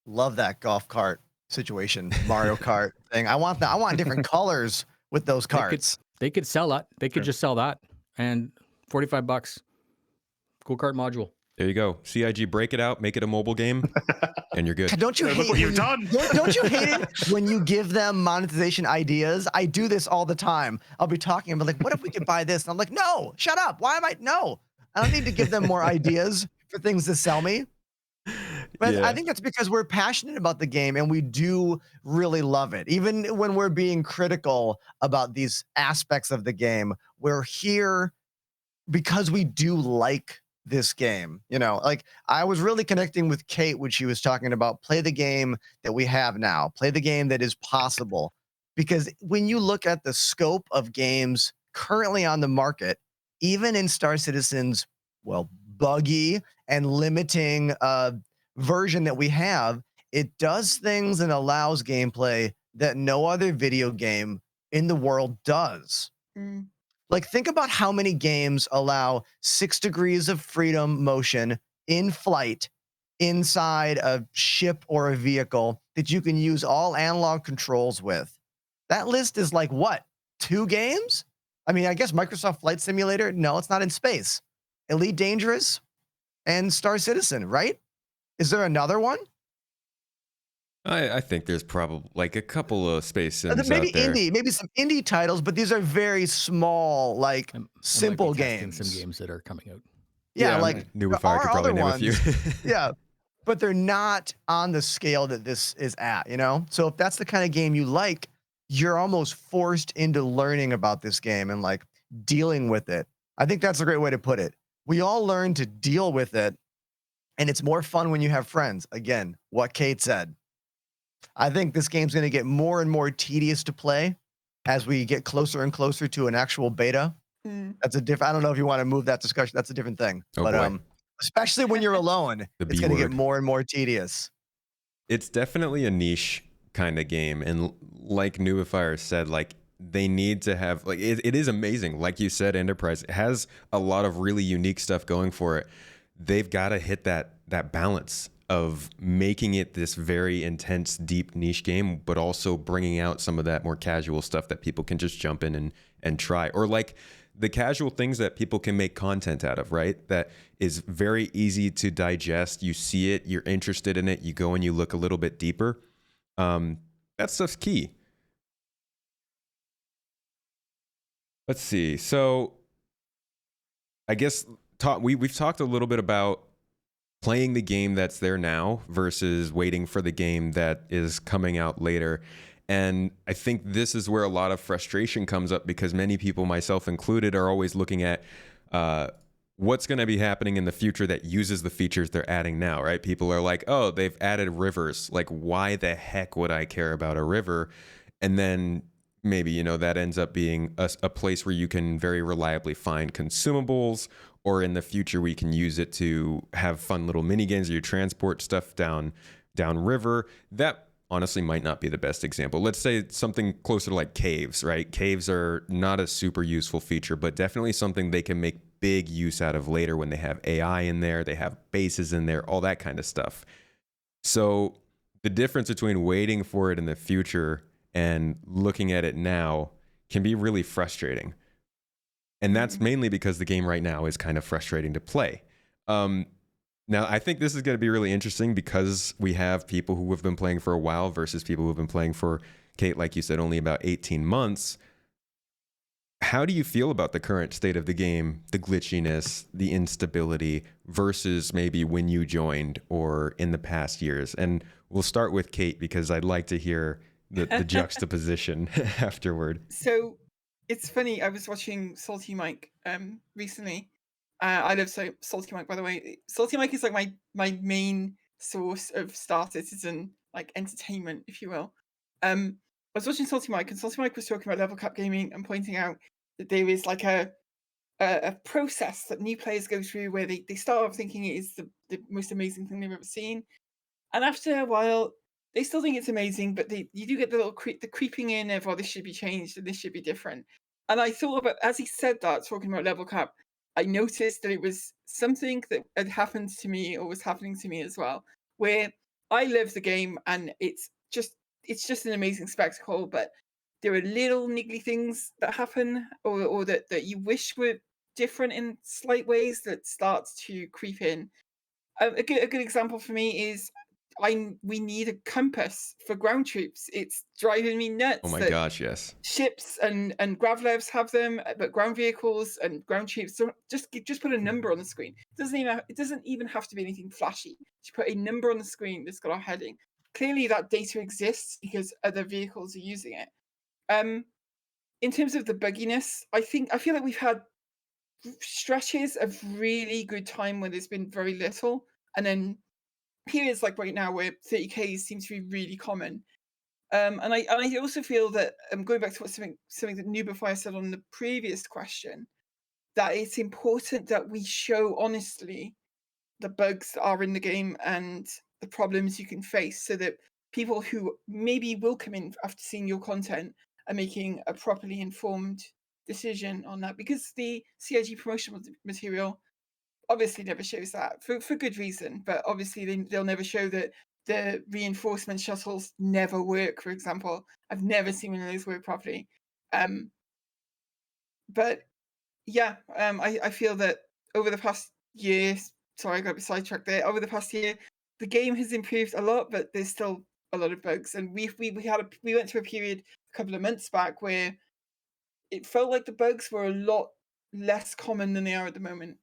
Love that golf cart situation, Mario Kart thing. I want that. I want different colors with those carts. They could sell that. They could just sell that, and $45 go-kart module. There you go. CIG, break it out, make it a mobile game, and you're good. Don't you Look hate what you've done. Don't you hate it when you give them monetization ideas? I do this all the time. I'll be talking about like, what if we could buy this? And I'm like, no, shut up. Why am I? No, I don't need to give them more ideas for things to sell me. But Yeah. I think that's because we're passionate about the game and we do really love it. Even when we're being critical about these aspects of the game, we're here because we do like this game. You know, like I was really connecting with Kate when she was talking about play the game that we have now, play the game that is possible. Because when you look at the scope of games currently on the market, even in Star Citizen's, well, buggy and limiting version that we have, it does things and allows gameplay that no other video game in the world does. Like, think about how many games allow 6 degrees of freedom motion in flight inside a ship or a vehicle that you can use all analog controls with. That list is like, what, 2 games? I mean, I guess Microsoft Flight Simulator, no, it's not in space. Elite Dangerous and Star Citizen, right? Is there another one? I think there's probably like a couple of space sims Maybe out there. maybe some indie titles, but these are very small, like I might be simple testing some games. games that are coming out. Yeah, Yeah, like there Noobifier are could other probably name a few. ones. Yeah, but they're not on the scale that this is at, you know? So if that's the kind of game you like, you're almost forced into learning about this game and like dealing with it. I think that's a great way to put it. We all learn to deal with it, and it's more fun when you have friends. Again, what Kate said. I think this game's going to get more and more tedious to play as we get closer and closer to an actual beta. Mm. That's a different. I don't know if you want to move that discussion. That's a different thing. Oh, but boy. especially when you're alone, The it's B going to get word. more and more tedious. It's definitely a niche kind of game, and like Noobifier said, like they need to have like it is amazing. Like you said, Enterprise has a lot of really unique stuff going for it. They've got to hit that balance of making it this very intense, deep niche game, but also bringing out some of that more casual stuff that people can just jump in and try, or like the casual things that people can make content out of, right? That is very easy to digest. You see it, you're interested in it, you go and you look a little bit deeper. That stuff's key. Let's see. So I guess we've talked a little bit about playing the game that's there now versus waiting for the game that is coming out later. And I think this is where a lot of frustration comes up, because many people, myself included, are always looking at what's going to be happening in the future that uses the features they're adding now, right? People are like, oh, they've added rivers. Like, why the heck would I care about a river? And then maybe, you know, that ends up being a place where you can very reliably find consumables, or in the future we can use it to have fun little mini games or you transport stuff down river. That honestly might not be the best example. Let's say something closer to like caves, right? Caves are not a super useful feature, but definitely something they can make big use out of later when they have AI in there, they have bases in there, all that kind of stuff. So the difference between waiting for it in the future and looking at it now can be really frustrating. And that's mainly because the game right now is kind of frustrating to play. Now, I think this is going to be really interesting because we have people who have been playing for a while versus people who have been playing for, Kate, like you said, only about 18 months. How do you feel about the current state of the game, the glitchiness, the instability, versus maybe when you joined or in the past years? And we'll start with Kate, because I'd like to hear the juxtaposition afterward. So it's funny. I was watching Salty Mike recently. I love Salty Mike, by the way. Salty Mike is like my main source of Star Citizen like entertainment, if you will. I was watching Salty Mike, and Salty Mike was talking about level cap gaming and pointing out that there is like a process that new players go through where they start off thinking it is the most amazing thing they've ever seen, and after a while they still think it's amazing, but you do get the little the creeping in of, oh, this should be changed and this should be different. And I thought about, as he said that, talking about level cap, I noticed that it was something that had happened to me or was happening to me as well, where I love the game and it's just an amazing spectacle, but there are little niggly things that happen or that you wish were different in slight ways that starts to creep in. A good example for me is we need a compass for ground troops. It's driving me nuts. Oh my that gosh, yes. ships and gravlevs have them, but ground vehicles and ground troops don't. Just put a number on the screen. It doesn't even have to be anything flashy. Just put a number on the screen that's got our heading. Clearly, that data exists because other vehicles are using it. In terms of the bugginess, I feel like we've had stretches of really good time where there's been very little, and then periods like right now where 30K seems to be really common. And I also feel that going back to what something that Noobifier said on the previous question, that it's important that we show honestly the bugs that are in the game and the problems you can face, so that people who maybe will come in after seeing your content are making a properly informed decision on that. Because the CIG promotional material obviously never shows that for good reason, but obviously they'll never show that the reinforcement shuttles never work, for example. I've never seen one of those work properly. But yeah, I feel that over the past year, sorry, I got a bit sidetracked there. Over the past year, the game has improved a lot, but there's still a lot of bugs, and we went through a period a couple of months back where it felt like the bugs were a lot less common than they are at the moment.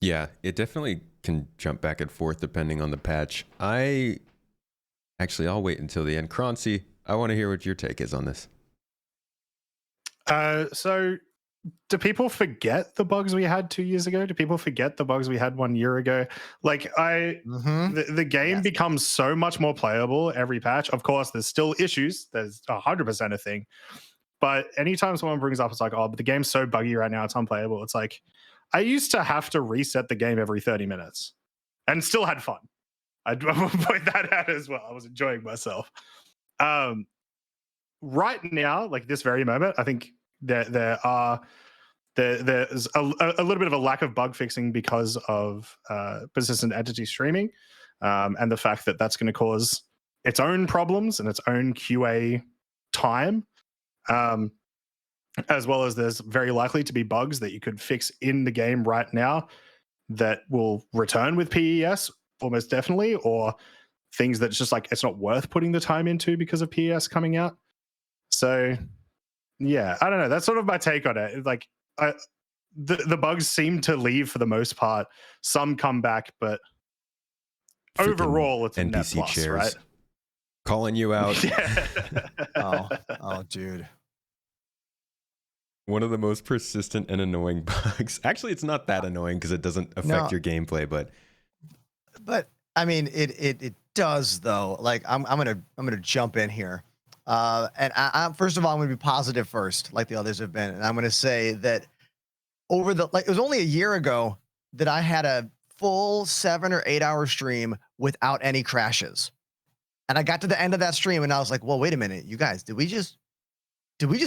Yeah, it definitely can jump back and forth depending on the patch. I'll wait until the end. Croncy, I want to hear what your take is on this. So do people forget the bugs we had 2 years ago? Do people forget the bugs we had 1 year ago? Like the game becomes so much more playable every patch. Of course, there's still issues. There's 100% a thing. But anytime someone brings up, it's like, oh, but the game's so buggy right now, it's unplayable. It's like, I used to have to reset the game every 30 minutes and still had fun. I'd point that out as well. I was enjoying myself. Right now, like this very moment, I think there's a little bit of a lack of bug fixing because of persistent entity streaming, and the fact that that's going to cause its own problems and its own QA time, as well as there's very likely to be bugs that you could fix in the game right now that will return with PES almost definitely, or things that's just like it's not worth putting the time into because of PES coming out. So yeah, I don't know. That's sort of my take on it. Like the bugs seem to leave for the most part. Some come back, but Freaking overall it's a net NPC plus, chairs right? calling you out. Yeah. Oh, dude. One of the most persistent and annoying bugs. Actually, it's not that annoying because it doesn't affect your gameplay, but I mean, it does though. Like I'm gonna jump in here, and I first of all I'm gonna be positive first, like the others have been, and I'm gonna say that it was only a year ago that I had a full 7 or 8 hour stream without any crashes, and I got to the end of that stream and I was like, well, wait a minute, you guys, did we just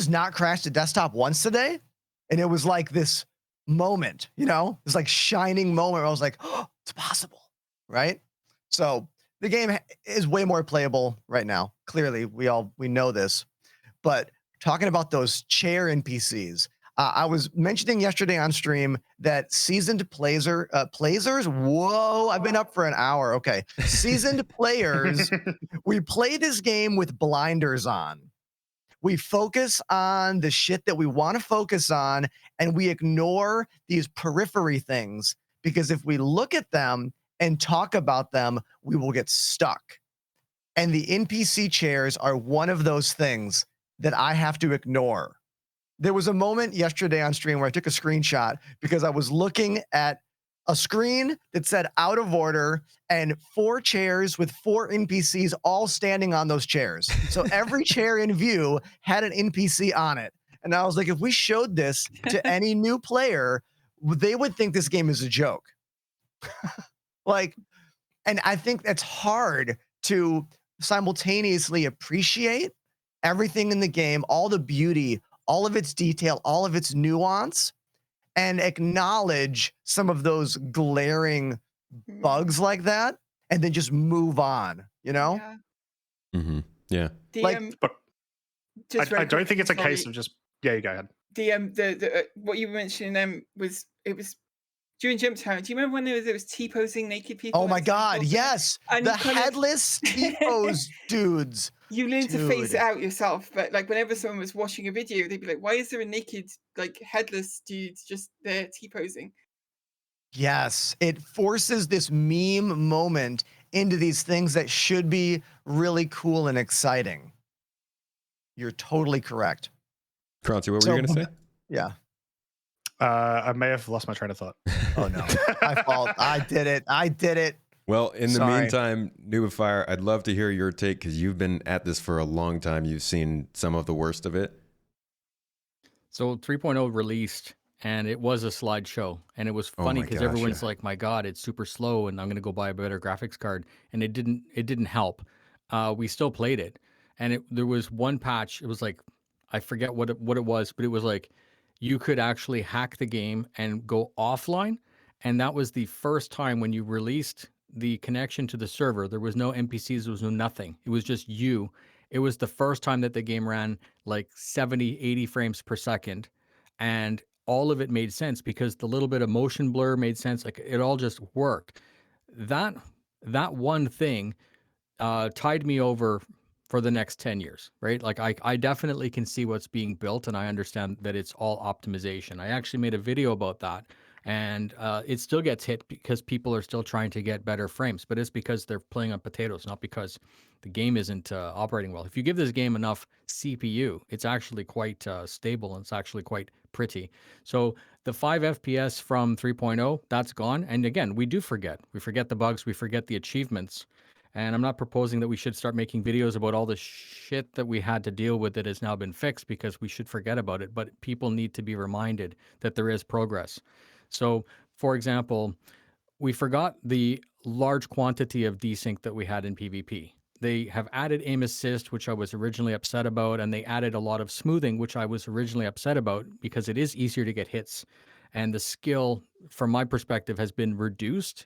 not crash the desktop once today? And it was like this moment, this like shining moment where I was like, oh, it's possible, right? So the game is way more playable right now. Clearly, we know this. But talking about those chair NPCs, I was mentioning yesterday on stream that seasoned players. Whoa, I've been up for an hour. Okay, seasoned players. We play this game with blinders on. We focus on the shit that we want to focus on, and we ignore these periphery things, because if we look at them and talk about them, we will get stuck. And the NPC chairs are one of those things that I have to ignore. There was a moment yesterday on stream where I took a screenshot because I was looking at a screen that said out of order and 4 chairs with 4 NPCs all standing on those chairs. So every chair in view had an NPC on it. And I was like, if we showed this to any new player, they would think this game is a joke. And I think that's hard to simultaneously appreciate everything in the game, all the beauty, all of its detail, all of its nuance, and acknowledge some of those glaring bugs like that, and then just move on, Yeah. Mm-hmm. Yeah. I don't think it's a case of just, yeah, you go ahead. The what you were mentioning was during Jump Town. Do you remember when there was T-posing naked people? Oh my God, yes. And the headless T-pose dudes. You learn to phase it out yourself, but like whenever someone was watching a video, they'd be like, why is there a naked, like headless dude just there T-posing? Yes, it forces this meme moment into these things that should be really cool and exciting. You're totally correct. Croncy, what were you going to say? Yeah. I may have lost my train of thought. Oh no, my fault. I did it. Well, in the meantime, Noobifier, I'd love to hear your take because you've been at this for a long time. You've seen some of the worst of it. So 3.0 released, and it was a slideshow, and it was funny because everyone's like, "My God, it's super slow, and I'm going to go buy a better graphics card." And it didn't help. We still played it, and there was one patch. It was like, I forget what it was, but it was like you could actually hack the game and go offline, and that was the first time when you released the connection to the server. There was no NPCs, there was no nothing. It was just you. It was the first time that the game ran like 70, 80 frames per second. And all of it made sense because the little bit of motion blur made sense. Like it all just worked. That one thing, tide me over for the next 10 years, right? Like I definitely can see what's being built, and I understand that it's all optimization. I actually made a video about that, and it still gets hit because people are still trying to get better frames, but it's because they're playing on potatoes, not because the game isn't operating well. If you give this game enough CPU, it's actually quite stable, and it's actually quite pretty. So the 5 FPS from 3.0, that's gone. And again, we do forget. We forget the bugs, we forget the achievements. And I'm not proposing that we should start making videos about all the shit that we had to deal with that has now been fixed, because we should forget about it. But people need to be reminded that there is progress. So, for example, we forgot the large quantity of desync that we had in PvP. They have added aim assist, which I was originally upset about, and they added a lot of smoothing, which I was originally upset about, because it is easier to get hits. And the skill, from my perspective, has been reduced.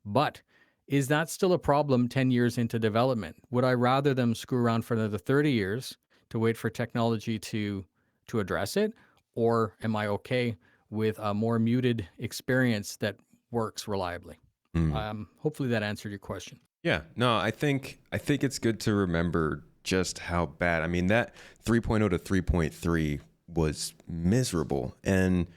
But is that still a problem 10 years into development? Would I rather them screw around for another 30 years to wait for technology to address it? Or am I okay with a more muted experience that works reliably? Hopefully that answered your question. Yeah, no, I think it's good to remember just how bad. I mean, that 3.0 to 3.3 was miserable, and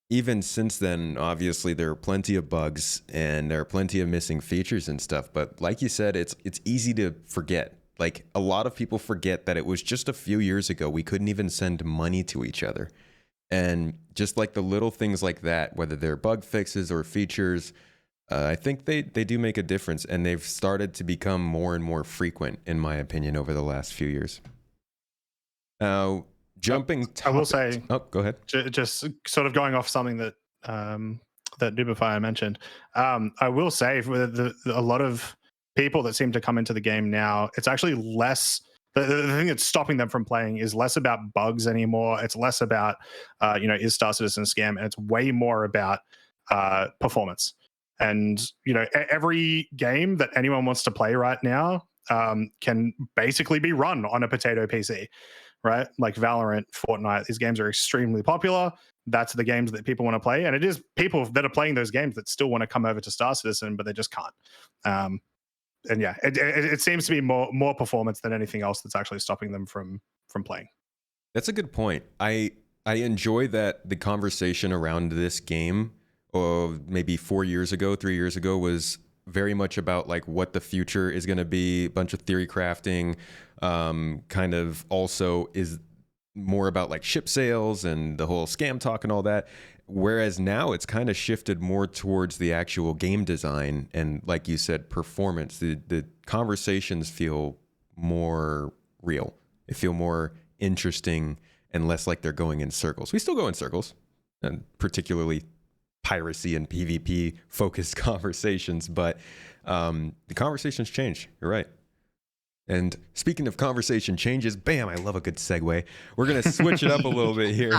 even since then, obviously there are plenty of bugs and there are plenty of missing features and stuff. But like you said, it's easy to forget. Like, a lot of people forget that it was just a few years ago we couldn't even send money to each other, and just like the little things like that, whether they're bug fixes or features. I think they do make a difference, and they've started to become more and more frequent, in my opinion, over the last few years. Now, jumping. I will say. Oh, go ahead. Just sort of going off something that that Noobifier mentioned. I will say, for a lot of people that seem to come into the game now, it's actually less. The thing that's stopping them from playing is less about bugs anymore. It's less about is Star Citizen a scam, and it's way more about performance. And every game that anyone wants to play right now can basically be run on a potato PC, right? Like Valorant, Fortnite, these games are extremely popular. That's the games that people want to play, and it is people that are playing those games that still want to come over to Star Citizen, but they just can't. And yeah, it seems to be more performance than anything else that's actually stopping them from playing. That's a good point. I enjoy that the conversation around this game, or maybe 3 years ago, was very much about like what the future is going to be, a bunch of theory crafting, kind of also is more about like ship sales and the whole scam talk and all that. Whereas now it's kind of shifted more towards the actual game design and, like you said, performance. The conversations feel more real. They feel more interesting and less like they're going in circles. We still go in circles, and particularly piracy and PvP focused conversations, but the conversations change. You're right. And speaking of conversation changes, bam, I love a good segue. We're going to switch it up a little bit here.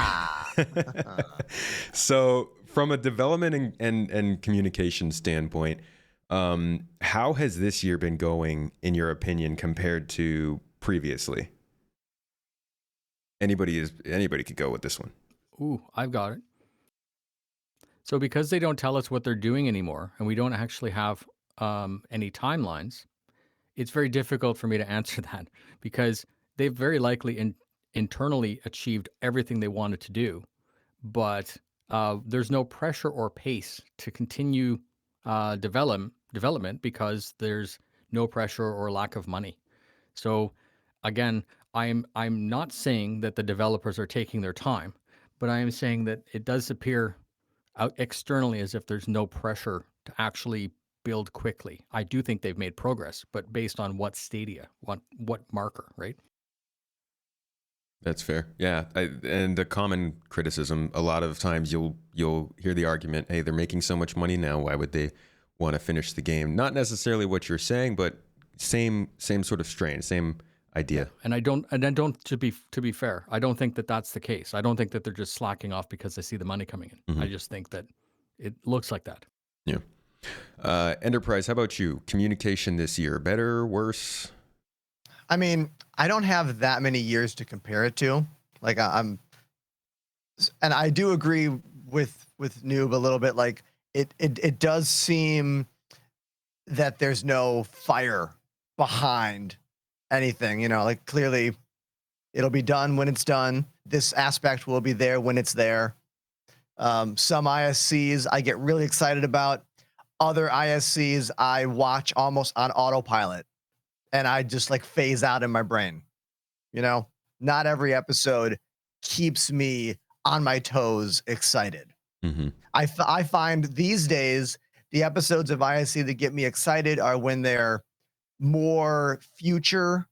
So from a development and communication standpoint, how has this year been going, in your opinion, compared to previously? Anybody could go with this one. Ooh, I've got it. So because they don't tell us what they're doing anymore, and we don't actually have any timelines, it's very difficult for me to answer that, because they've very likely internally achieved everything they wanted to do, but there's no pressure or pace to continue development because there's no pressure or lack of money. So again, I'm not saying that the developers are taking their time, but I am saying that it does appear out externally as if there's no pressure to actually build quickly. I do think they've made progress, but based on what stadia, what marker, right? That's fair. Yeah, and the common criticism, a lot of times you'll hear the argument, "Hey, they're making so much money now. Why would they want to finish the game?" Not necessarily what you're saying, but same sort of strain, same idea. And I don't. To be fair, I don't think that that's the case. I don't think that they're just slacking off because they see the money coming in. Mm-hmm. I just think that it looks like that. Yeah. Enterprise, how about you? Communication this year, better, worse? I mean, I don't have that many years to compare it to. Like and I do agree with Noob a little bit. Like it does seem that there's no fire behind anything. Like clearly it'll be done when it's done. This aspect will be there when it's there. Some ISCs I get really excited about. Other ISCs I watch almost on autopilot, and I just like phase out in my brain. Not every episode keeps me on my toes excited. Mm-hmm. I find these days the episodes of ISC that get me excited are when they're more future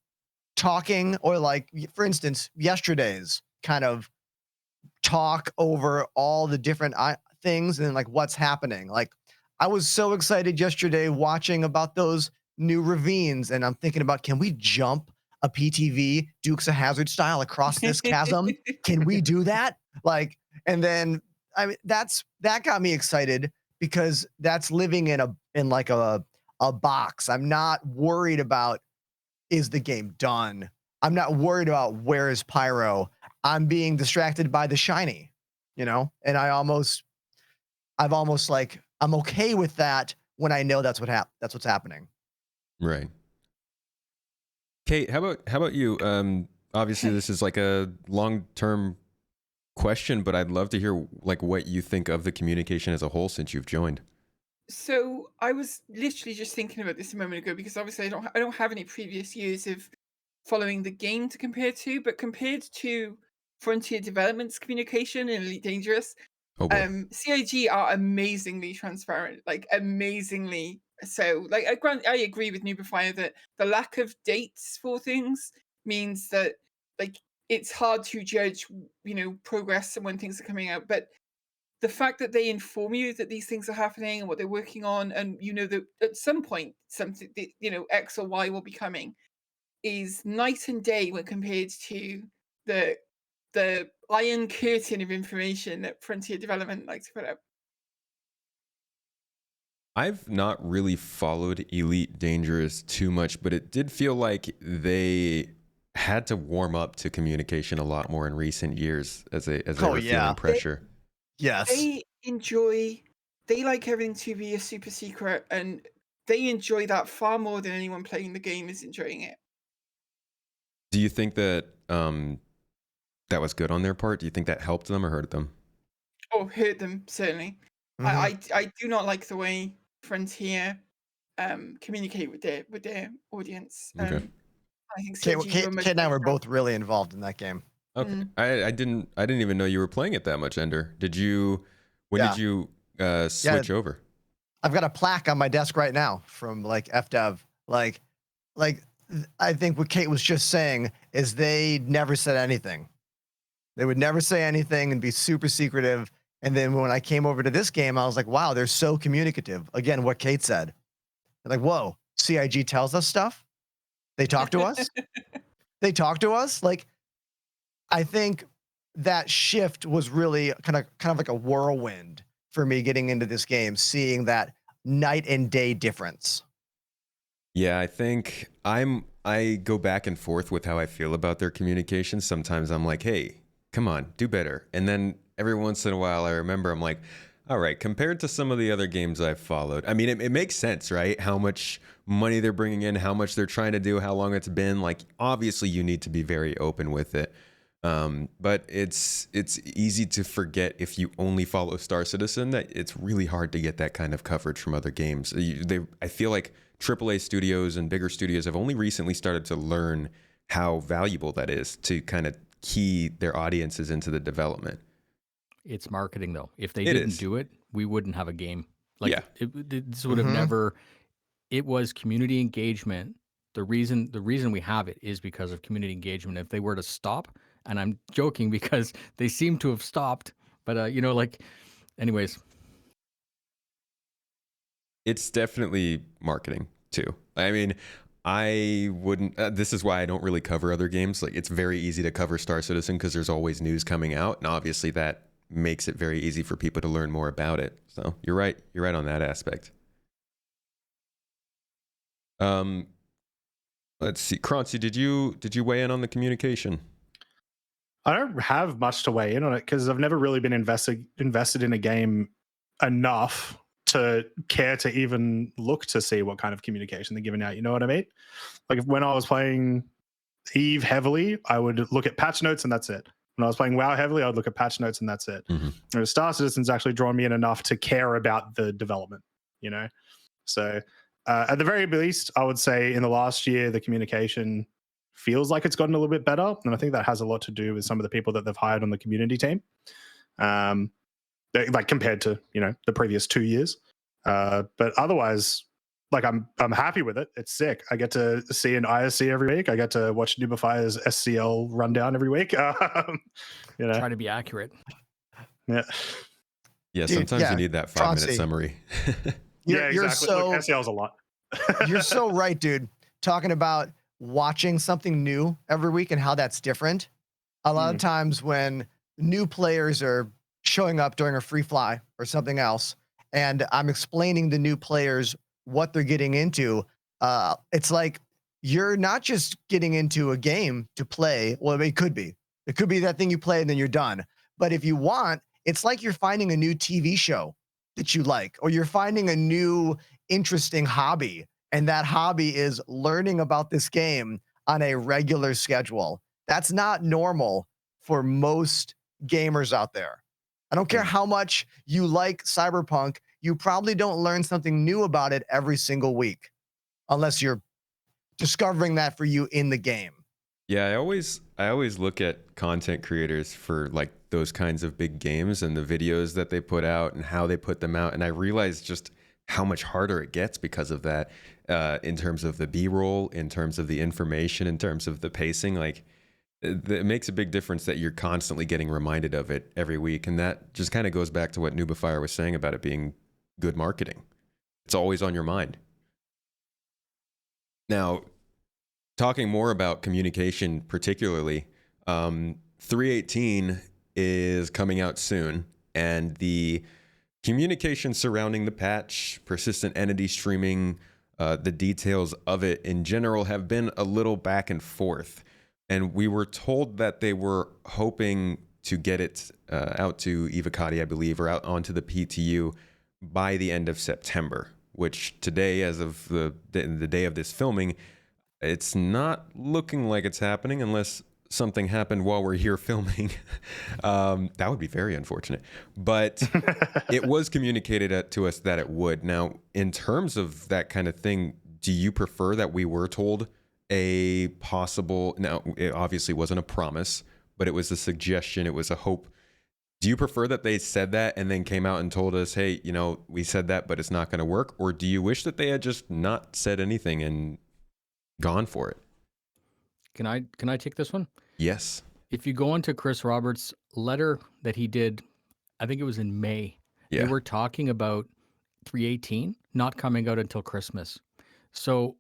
talking, or like, for instance, yesterday's kind of talk over all the different things and like what's happening. Like I was so excited yesterday watching about those new ravines, and I'm thinking about, can we jump a PTV Dukes of Hazzard style across this chasm? Can we do that? Like, and then that got me excited because that's living in like a box. I'm not worried about, is the game done? I'm not worried about where is Pyro. I'm being distracted by the shiny, and I'm okay with that when I know that's what's happening. Right. Kate, how about you? Obviously this is like a long-term question, but I'd love to hear like what you think of the communication as a whole since you've joined. So I was literally just thinking about this a moment ago, because obviously I don't have any previous years of following the game to compare to, but compared to Frontier Development's communication in Elite Dangerous, Oh boy. CIG are amazingly transparent, like amazingly so. Like I agree with Noobifier that the lack of dates for things means that like it's hard to judge, progress and when things are coming out. But the fact that they inform you that these things are happening and what they're working on, and that at some point something, X or Y will be coming, is night and day when compared to the iron curtain of information that Frontier Development likes to put up. I've not really followed Elite Dangerous too much, but it did feel like they had to warm up to communication a lot more in recent years as they were feeling pressure. Yes. They like everything to be a super secret, and they enjoy that far more than anyone playing the game is enjoying it. Do you think that that was good on their part? Do you think that helped them or hurt them? Oh, hurt them, certainly. Mm-hmm. I do not like the way Frontier communicate with their audience. Okay. I think Kate and I were both really involved in that game. Okay. I didn't even know you were playing it that much, Ender. Did you did you switch over? I've got a plaque on my desk right now from like FDev. Like I think what Kate was just saying is they never said anything. They would never say anything and be super secretive. And then when I came over to this game, I was like, wow, they're so communicative. Again, what Kate said. They're like, whoa, CIG tells us stuff. They talk to us. They talk to us. Like, I think that shift was really kind of like a whirlwind for me getting into this game, seeing that night and day difference. Yeah, I think I go back and forth with how I feel about their communication. Sometimes I'm like, hey, come on, do better. And then every once in a while I remember, I'm like, all right, compared to some of the other games I've followed, I mean, it makes sense, right? How much money they're bringing in, how much they're trying to do, how long it's been. Like, obviously you need to be very open with it. But it's easy to forget if you only follow Star Citizen that it's really hard to get that kind of coverage from other games. I feel like AAA studios and bigger studios have only recently started to learn how valuable that is to kind of key their audiences into the development. It's marketing, though. If they didn't do it, we wouldn't have a game. Like, yeah. This would have never. It was community engagement. The reason we have it is because of community engagement. If they were to stop, and I'm joking because they seem to have stopped, but anyways. It's definitely marketing too. I mean, I wouldn't. This is why I don't really cover other games. Like, it's very easy to cover Star Citizen because there's always news coming out, and obviously that makes it very easy for people to learn more about it. So you're right. You're right on that aspect. Let's see. Croncy, did you weigh in on the communication? I don't have much to weigh in on it because I've never really been invested in a game enough to care to even look to see what kind of communication they're giving out. You know what I mean? Like when I was playing Eve heavily, I would look at patch notes and that's it. When I was playing WoW heavily, I would look at patch notes and that's it. Star Citizen's actually drawn me in enough to care about the development, you know? So at the very least, I would say in the last year, the communication feels like it's gotten a little bit better. And I think that has a lot to do with some of the people that they've hired on the community team. Like compared to, you know, the previous 2 years. But otherwise, like I'm happy with it. It's sick. I get to see an ISC every week. I get to watch Noobifier's SCL rundown every week. You know, Try to be accurate. yeah. Yeah, Dude, sometimes yeah, you need that 5-minute Croncy. summary. Yeah, You're exactly. so Look, SCL's a lot. you're so right, dude. Talking about watching something new every week and how that's different. A lot of times when new players are showing up during a free fly or something else, and I'm explaining to new players what they're getting into, it's like you're not just getting into a game to play. Well, it could be. It could be that thing you play and then you're done. But if you want, it's like you're finding a new TV show that you like, or you're finding a new interesting hobby. And that hobby is learning about this game on a regular schedule. That's not normal for most gamers out there. I don't care how much you like Cyberpunk, you probably don't learn something new about it every single week, unless you're discovering that for you in the game. Yeah, I always look at content creators for like those kinds of big games and the videos that they put out and how they put them out, and I realize just how much harder it gets because of that, in terms of the B-roll, in terms of the information, in terms of the pacing. Like it makes a big difference that you're constantly getting reminded of it every week, and that just kind of goes back to what Noobifier was saying about it being good marketing. It's always on your mind. Now, talking more about communication, particularly, 3.18 is coming out soon, and the communication surrounding the patch, persistent entity streaming, the details of it in general have been a little back and forth. And we were told that they were hoping to get it out to Evocati, I believe, or out onto the PTU by the end of September, which today, as of the day of this filming, it's not looking like it's happening unless something happened while we're here filming. That would be very unfortunate. But it was communicated to us that it would. Now, in terms of that kind of thing, do you prefer that we were told a possible... Now, it obviously wasn't a promise, but it was a suggestion. It was a hope. Do you prefer that they said that and then came out and told us, hey, you know, we said that, but it's not going to work? Or do you wish that they had just not said anything and gone for it? Can I take this one? Yes. If you go into Chris Roberts' letter that he did, I think it was in May, Yeah. they were talking about 3.18 not coming out until Christmas. So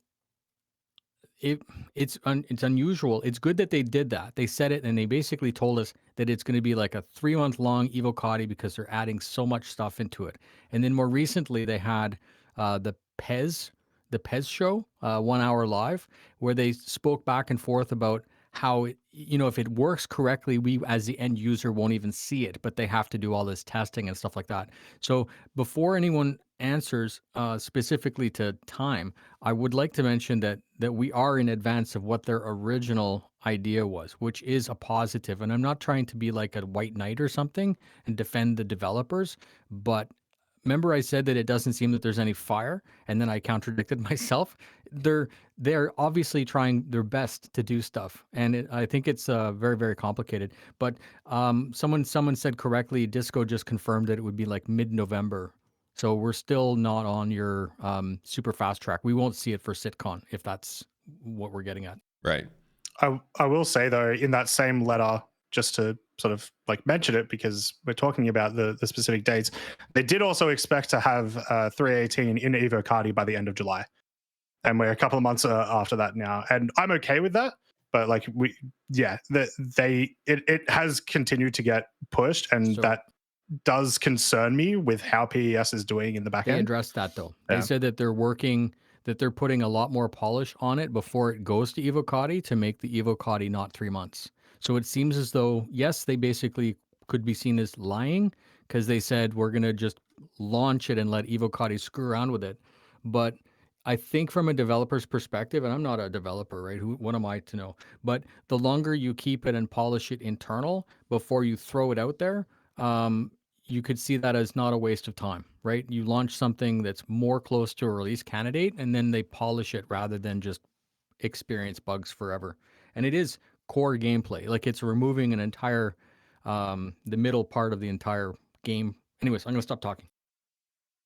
it's unusual. It's good that they did that. They said it, and they basically told us that it's going to be like a 3-month-long Evocati because they're adding so much stuff into it. And then more recently, they had the Pez show, 1 hour live, where they spoke back and forth about how if it works correctly, we as the end user won't even see it, but they have to do all this testing and stuff like that. So before anyone answers specifically to time, I would like to mention that we are in advance of what their original idea was, which is a positive. And I'm not trying to be like a white knight or something and defend the developers, but remember I said that it doesn't seem that there's any fire, and then I contradicted myself. They're obviously trying their best to do stuff, and I think it's very, very complicated. But someone said correctly, Disco just confirmed that it would be like mid-November. So we're still not on your super fast track. We won't see it for CitizenCon, if that's what we're getting at. Right. I will say though, in that same letter, just to sort of like mention it because we're talking about the specific dates, they did also expect to have 3.18 in Evocati by the end of July, and we're a couple of months after that now, and I'm okay with that. But like it has continued to get pushed, and So- that does concern me with how PES is doing in the back They end. addressed that though. Yeah. They said that they're putting a lot more polish on it before it goes to Evocati to make the Evocati not 3 months. So it seems as though, yes, they basically could be seen as lying because they said we're going to just launch it and let Evocati screw around with it. But I think from a developer's perspective, and I'm not a developer, right? What am I to know? But the longer you keep it and polish it internal before you throw it out there, you could see that as not a waste of time, right? You launch something that's more close to a release candidate, and then they polish it rather than just experience bugs forever. And it is core gameplay. Like it's removing an entire, the middle part of the entire game. Anyways, I'm gonna stop talking.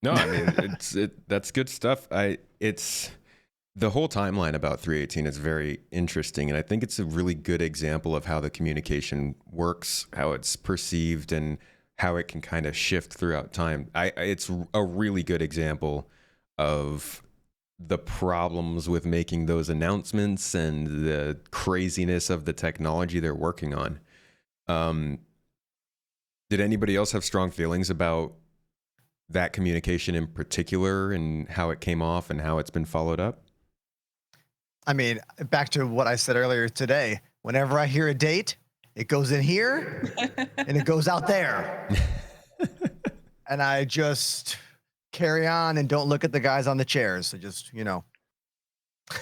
No, I mean that's good stuff. It's the whole timeline about 318 is very interesting, and I think it's a really good example of how the communication works, how it's perceived, and how it can kind of shift throughout time. It's a really good example of the problems with making those announcements and the craziness of the technology they're working on. Did anybody else have strong feelings about that communication in particular and how it came off and how it's been followed up? I mean, back to what I said earlier today, whenever I hear a date, it goes in here and it goes out there. And I just carry on and don't look at the guys on the chairs. So just, you know. I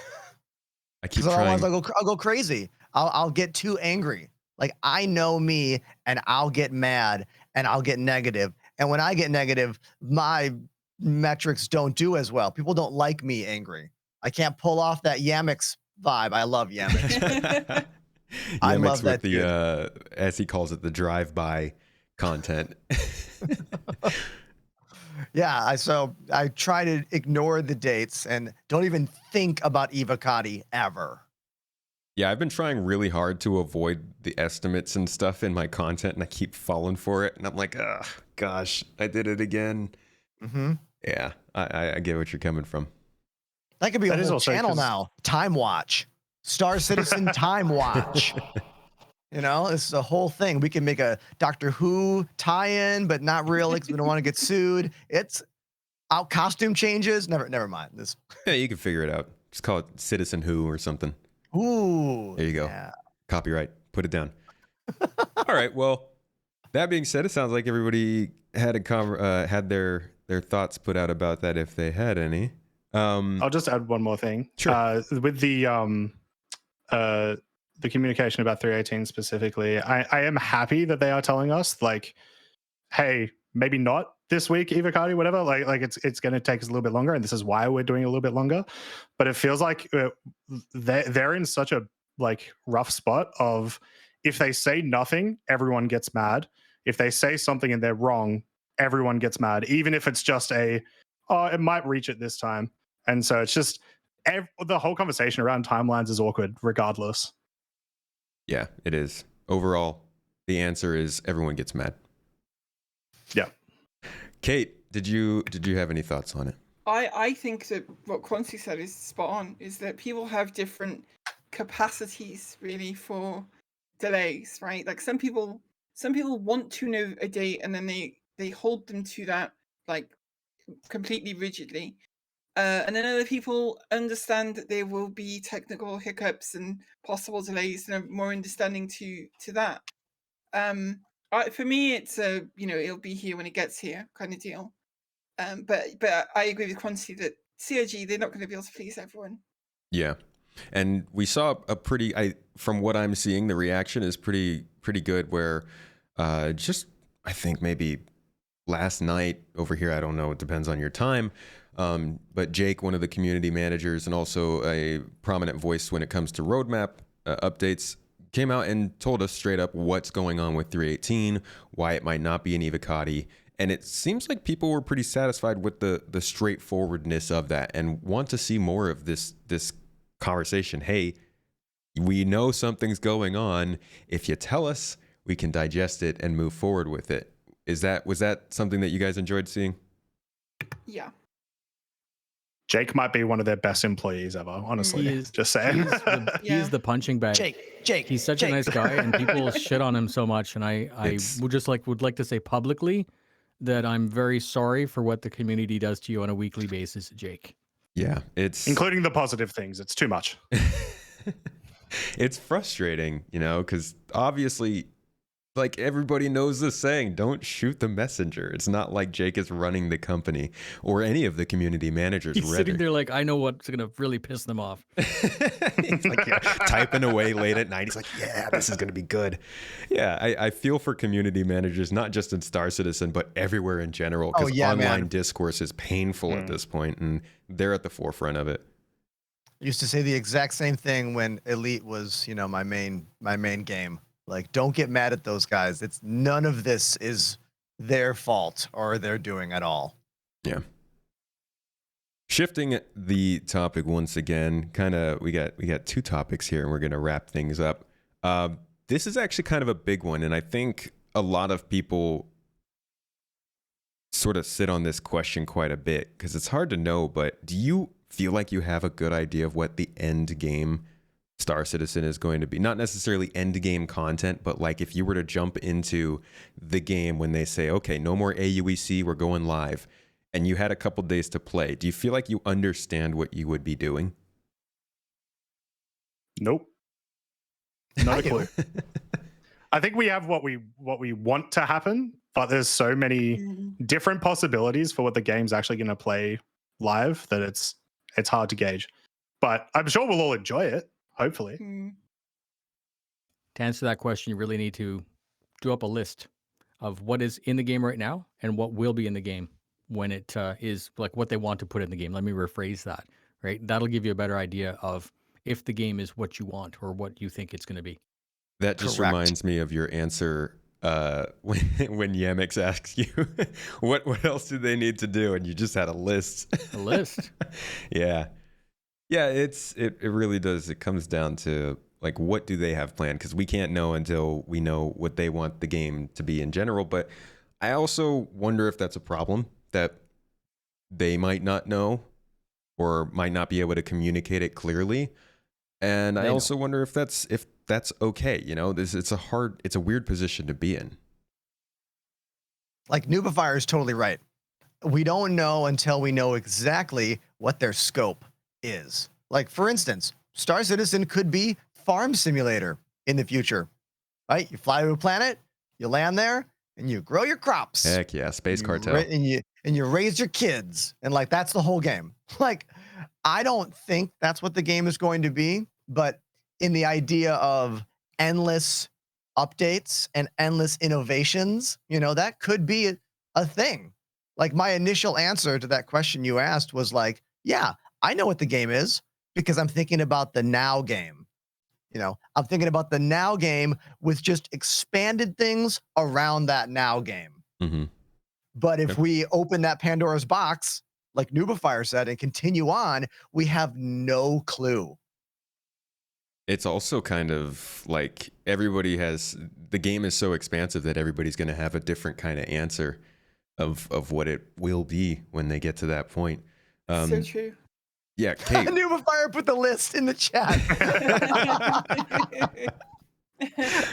keep Because trying. otherwise I'll go crazy. I'll get too angry. Like I know me and I'll get mad and I'll get negative. And when I get negative, my metrics don't do as well. People don't like me angry. I can't pull off that Yamix vibe. I love Yamix. I Yamix love that with the as he calls it, the drive-by content. Yeah, so I try to ignore the dates and don't even think about Evocati ever. Yeah, I've been trying really hard to avoid the estimates and stuff in my content, and I keep falling for it. And I'm like, oh, gosh, I did it again. Mm-hmm. Yeah, I get what you're coming from. That could be That a is whole also channel 'cause- now. Time Watch. Star Citizen Time Watch. You know, this is a whole thing. We can make a Doctor Who tie-in, but not really because we don't want to get sued. It's out costume changes. Never mind. This. Yeah, you can figure it out. Just call it Citizen Who or something. Ooh. There you go. Yeah. Copyright. Put it down. All right. Well, that being said, it sounds like everybody had had their thoughts put out about that if they had any. I'll just add one more thing. Sure. With the communication about 318 specifically, I am happy that they are telling us, like, hey, maybe not this week, Evocati, whatever. Like it's going to take us a little bit longer, and this is why we're doing a little bit longer. But it feels like they're in such a like rough spot of, if they say nothing, everyone gets mad. If they say something and they're wrong, everyone gets mad, even if it's just it might reach it this time. And so it's just the whole conversation around timelines is awkward regardless. Yeah, it is. Overall, the answer is everyone gets mad. Yeah. Kate, did you have any thoughts on it? I think that what Croncy said is spot on, is that people have different capacities really for delays, right? Like some people want to know a date and then they hold them to that like completely rigidly. And then other people understand that there will be technical hiccups and possible delays and are more understanding to that. For me, it's it'll be here when it gets here kind of deal. But I agree with Croncy that CRG, they're not going to be able to please everyone. Yeah. And we saw from what I'm seeing, the reaction is pretty good, where just I think maybe last night over here, I don't know, it depends on your time. But Jake, one of the community managers and also a prominent voice when it comes to roadmap updates, came out and told us straight up what's going on with 318, why it might not be an Evocati. And it seems like people were pretty satisfied with the straightforwardness of that and want to see more of this conversation. Hey, we know something's going on. If you tell us, we can digest it and move forward with it. Was that something that you guys enjoyed seeing? Yeah. Jake might be one of their best employees ever, honestly. He is- Just saying. He is the punching bag. Jake. He's such a nice guy, and people shit on him so much. And I would like to say publicly that I'm very sorry for what the community does to you on a weekly basis, Jake. Yeah, it's Including the positive things. It's too much. it's frustrating, because obviously, Like everybody knows the saying, don't shoot the messenger. It's not like Jake is running the company or any of the community managers. He's sitting rather. there like, I know what's gonna really piss them off. He's like typing away late at night. He's like, yeah, this is going to be good. Yeah, I feel for community managers, not just in Star Citizen, but everywhere in general. Because online man. discourse is painful at this point, and they're at the forefront of it. I used to say the exact same thing when Elite was, my main game. Like, don't get mad at those guys. It's none of this is their fault or their doing at all. Yeah. Shifting the topic once again, we got two topics here, and we're gonna wrap things up. This is actually kind of a big one, and I think a lot of people sort of sit on this question quite a bit because it's hard to know. But do you feel like you have a good idea of what the end game Star Citizen is going to be? Not necessarily end game content, but like if you were to jump into the game when they say, okay, no more AUEC, we're going live, and you had a couple days to play, do you feel like you understand what you would be doing? Nope. Not a clue. I think we have what we want to happen, but there's so many different possibilities for what the game's actually going to play live that it's hard to gauge. But I'm sure we'll all enjoy it. Hopefully. To answer that question, you really need to do up a list of what is in the game right now and what will be in the game when it is like what they want to put in the game. Let me rephrase that, right? That'll give you a better idea of if the game is what you want or what you think it's going to be. That just Correct. reminds me of your answer when Yamix asks you what else do they need to do, and you just had a list. A list. Yeah. It really does. It comes down to like, what do they have planned? Because we can't know until we know what they want the game to be in general. But I also wonder if that's a problem, that they might not know or might not be able to communicate it clearly. And I also wonder if that's okay. It's a weird position to be in. Like, Noobifier is totally right. We don't know until we know exactly what their scope is. Like, for instance, Star Citizen could be farm simulator in the future, right? You fly to a planet, you land there, and you grow your crops. Heck yeah, Space Cartel. And you raise your kids, and like that's the whole game. Like, I don't think that's what the game is going to be, but in the idea of endless updates and endless innovations, that could be a thing. Like, my initial answer to that question you asked was like, yeah, I know what the game is because I'm thinking about the now game. I'm thinking about the now game with just expanded things around that now game. Mm-hmm. But if we open that Pandora's box, like Noobifier said, and continue on, we have no clue. It's also kind of like the game is so expansive that everybody's going to have a different kind of answer of what it will be when they get to that point. So true. Yeah, Kate. Noobifier put the list in the chat.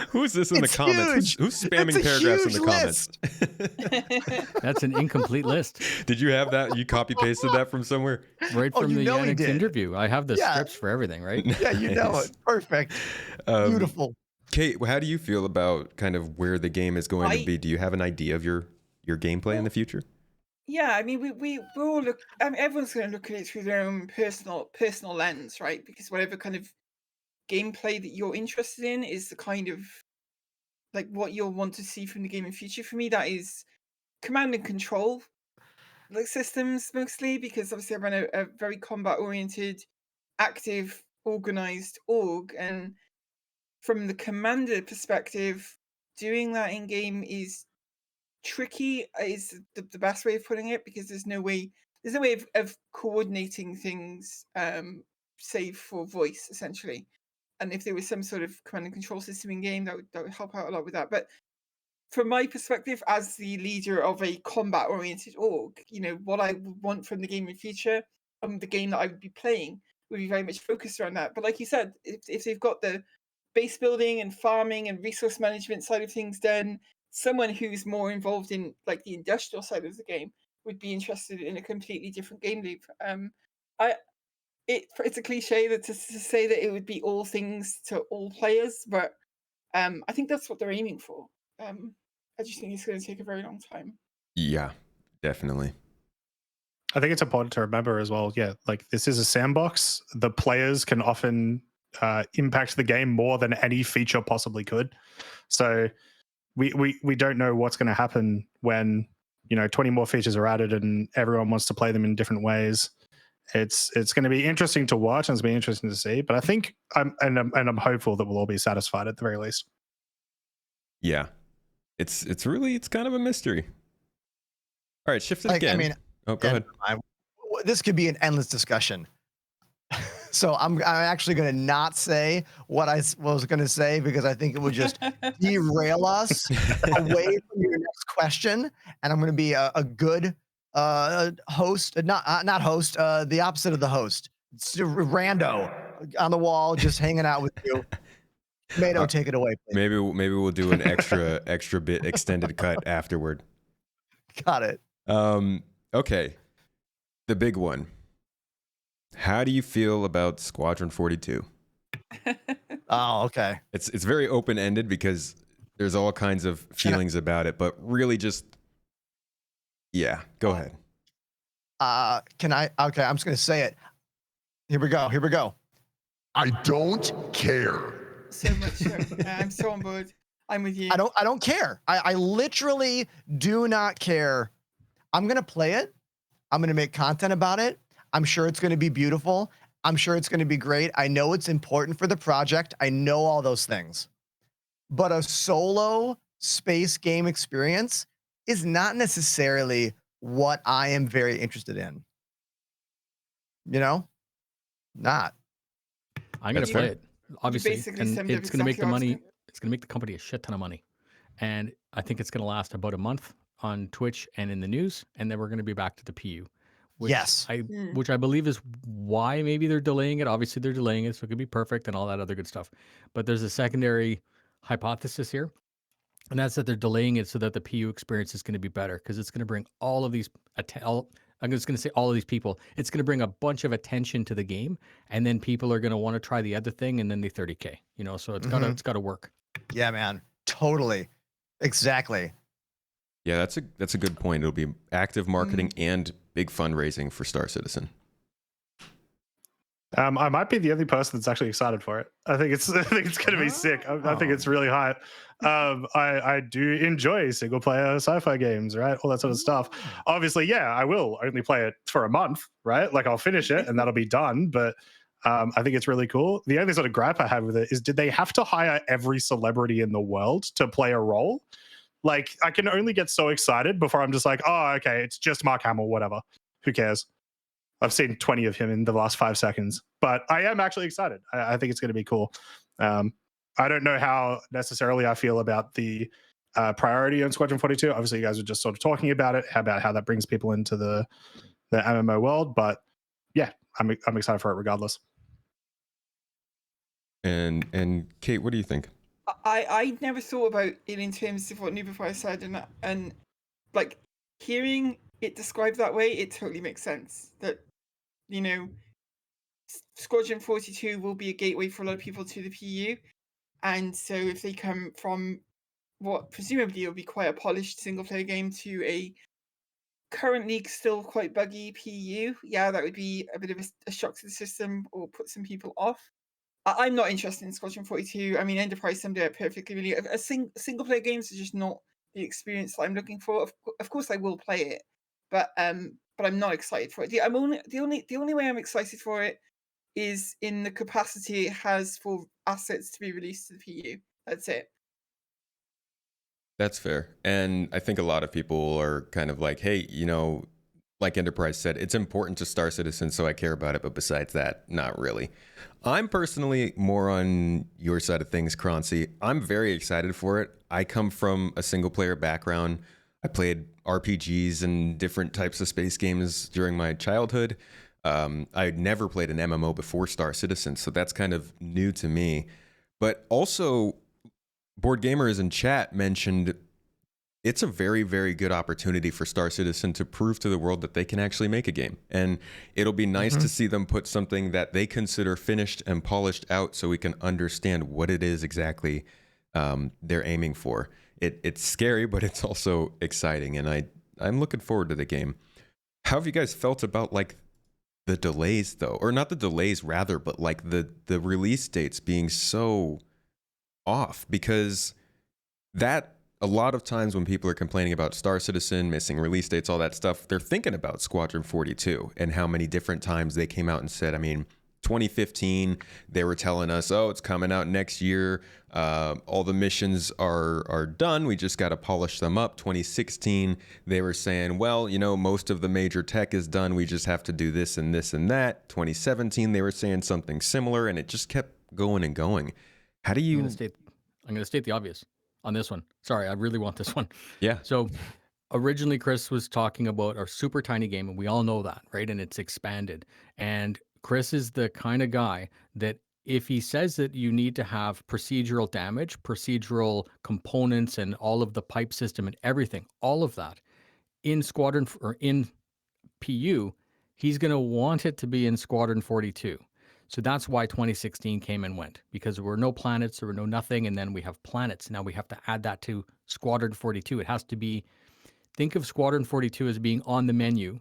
Who's this in the comments? Who's spamming paragraphs in the comments? That's an incomplete list. Did you have that? You copy pasted that from somewhere? Right from the he Yannick's did. interview. I have the scripts for everything, right? Yeah, you know it. Perfect. Beautiful. Kate, how do you feel about kind of where the game is going to be? Do you have an idea of your gameplay in the future? Yeah, I mean, we all look. I mean, everyone's going to look at it through their own personal lens, right? Because whatever kind of gameplay that you're interested in is the kind of like what you'll want to see from the game in future. For me, that is command and control like systems mostly, because obviously I run a very combat oriented, active, organized org, and from the commander perspective, doing that in game is tricky, is the best way of putting it, because there's no way of coordinating things save for voice essentially. And if there was some sort of command and control system in game, that would help out a lot with that. But from my perspective as the leader of a combat oriented org, what I would want from the game in future, the game that I would be playing would be very much focused around that. But like you said, if they've got the base building and farming and resource management side of things done, someone who's more involved in like the industrial side of the game would be interested in a completely different game loop. It's a cliche to say that it would be all things to all players, but I think that's what they're aiming for. I just think it's going to take a very long time. Yeah, definitely. I think it's important to remember as well. Yeah, like this is a sandbox. The players can often impact the game more than any feature possibly could. So we don't know what's going to happen when 20 more features are added and everyone wants to play them in different ways. It's going to be interesting to watch and it's going to be interesting to see. But I think I'm hopeful that we'll all be satisfied at the very least. Yeah, it's kind of a mystery. All right, shift it Like, again. I mean, go ahead. this could be an endless discussion. So I'm actually going to not say what I was going to say because I think it would just derail us away from your next question. And I'm going to be a good host, not host, the opposite of the host. It's a rando on the wall, just hanging out with you. Tomato, take it away, please. Maybe we'll do an extra bit extended cut afterward. Got it. Okay, the big one. How do you feel about Squadron 42? Oh, okay. It's very open-ended because there's all kinds of feelings about it, but really just, yeah, go ahead. Can I? Okay, I'm just going to say it. Here we go. I don't care. So much so. I'm so on board. I'm with you. I don't care. I literally do not care. I'm going to play it. I'm going to make content about it. I'm sure it's going to be beautiful. I'm sure it's going to be great. I know it's important for the project. I know all those things. But a solo space game experience is not necessarily what I am very interested in. Not. I'm going to play it, obviously. basically And summed up it's going to make the exactly what I was money. It's going to make the company a shit ton of money. And I think it's going to last about a month on Twitch and in the news. And then we're going to be back to the PU. Yes. Which I believe is why maybe they're delaying it. Obviously, they're delaying it, so it could be perfect and all that other good stuff. But there's a secondary hypothesis here, and that's that they're delaying it so that the PU experience is going to be better because it's going to bring all of these. I'm just going to say all of these people. It's going to bring a bunch of attention to the game, and then people are going to want to try the other thing, and then they 30K. So it's got to work. Yeah, man. Totally. Exactly. Yeah, that's a good point. It'll be active marketing and big fundraising for Star Citizen. I might be the only person that's actually excited for it. I think it's going to be sick. I think it's really hype. I do enjoy single player sci-fi games, right? All that sort of stuff. Obviously, yeah, I will only play it for a month, right? Like I'll finish it and that'll be done. But I think it's really cool. The only sort of gripe I have with it is, did they have to hire every celebrity in the world to play a role? Like, I can only get so excited before I'm just like, oh, okay, it's just Mark Hamill, whatever. Who cares? I've seen 20 of him in the last 5 seconds. But I am actually excited. I think it's going to be cool. I don't know how necessarily I feel about the priority on Squadron 42. Obviously, you guys were just sort of talking about it, about how that brings people into the MMO world. But yeah, I'm excited for it regardless. And Kate, what do you think? I never thought about it in terms of what Noobifier said, and like hearing it described that way, it totally makes sense. That Squadron 42 will be a gateway for a lot of people to the PU, and so if they come from what presumably will be quite a polished single player game to a currently still quite buggy PU, yeah, that would be a bit of a shock to the system or put some people off. I'm not interested in Squadron 42. I mean, Enderprize summed it up perfectly. Really, single player games are just not the experience that I'm looking for. Of course, I will play it, but I'm not excited for it. The only way I'm excited for it is in the capacity it has for assets to be released to the PU. That's it. That's fair. And I think a lot of people are kind of like, hey, like Enderprize said, it's important to Star Citizen, so I care about it. But besides that, not really. I'm personally more on your side of things, Croncy. I'm very excited for it. I come from a single player background. I played RPGs and different types of space games during my childhood. I never played an MMO before Star Citizen, so that's kind of new to me. But also, Board Gamers in chat mentioned it's a very, very good opportunity for Star Citizen to prove to the world that they can actually make a game. And it'll be nice to see them put something that they consider finished and polished out so we can understand what it is exactly they're aiming for. it's scary, but it's also exciting, and I'm looking forward to the game. How have you guys felt about like the delays though, or not the delays rather, but like the release dates being so off? Because that a lot of times when people are complaining about Star Citizen missing release dates, all that stuff, they're thinking about Squadron 42 and how many different times they came out and said, I mean, 2015, they were telling us, oh, it's coming out next year. All the missions are done. We just got to polish them up. 2016, they were saying, well, you know, most of the major tech is done. We just have to do this and this and that. 2017, they were saying something similar, and it just kept going and going. How do you... I'm going to state the obvious on this one. Sorry, I really want this one. Yeah. So originally Chris was talking about a super tiny game, and we all know that, right? And it's expanded. And Chris is the kind of guy that if he says that you need to have procedural damage, procedural components, and all of the pipe system and everything, all of that in Squadron or in PU, he's going to want it to be in Squadron 42. So that's why 2016 came and went, because there were no planets, there were no nothing, and then we have planets. Now we have to add that to Squadron 42. It has to be, think of Squadron 42 as being on the menu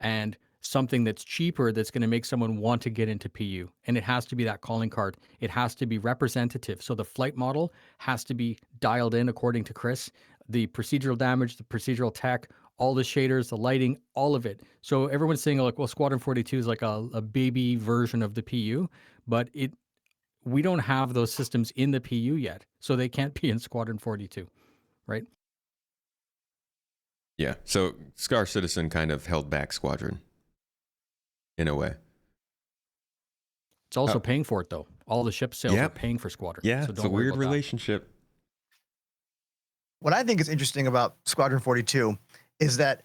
and something that's cheaper that's going to make someone want to get into PU. And it has to be that calling card. It has to be representative. So the flight model has to be dialed in according to Chris. The procedural damage, the procedural tech, all the shaders, the lighting, all of it. So everyone's saying like, well, Squadron 42 is like a baby version of the PU, but we don't have those systems in the PU yet. So they can't be in Squadron 42, right? Yeah. So Star Citizen kind of held back Squadron in a way. It's also paying for it though. All the ship sales are paying for Squadron. Yeah, so it's a weird relationship. What I think is interesting about Squadron 42 is that,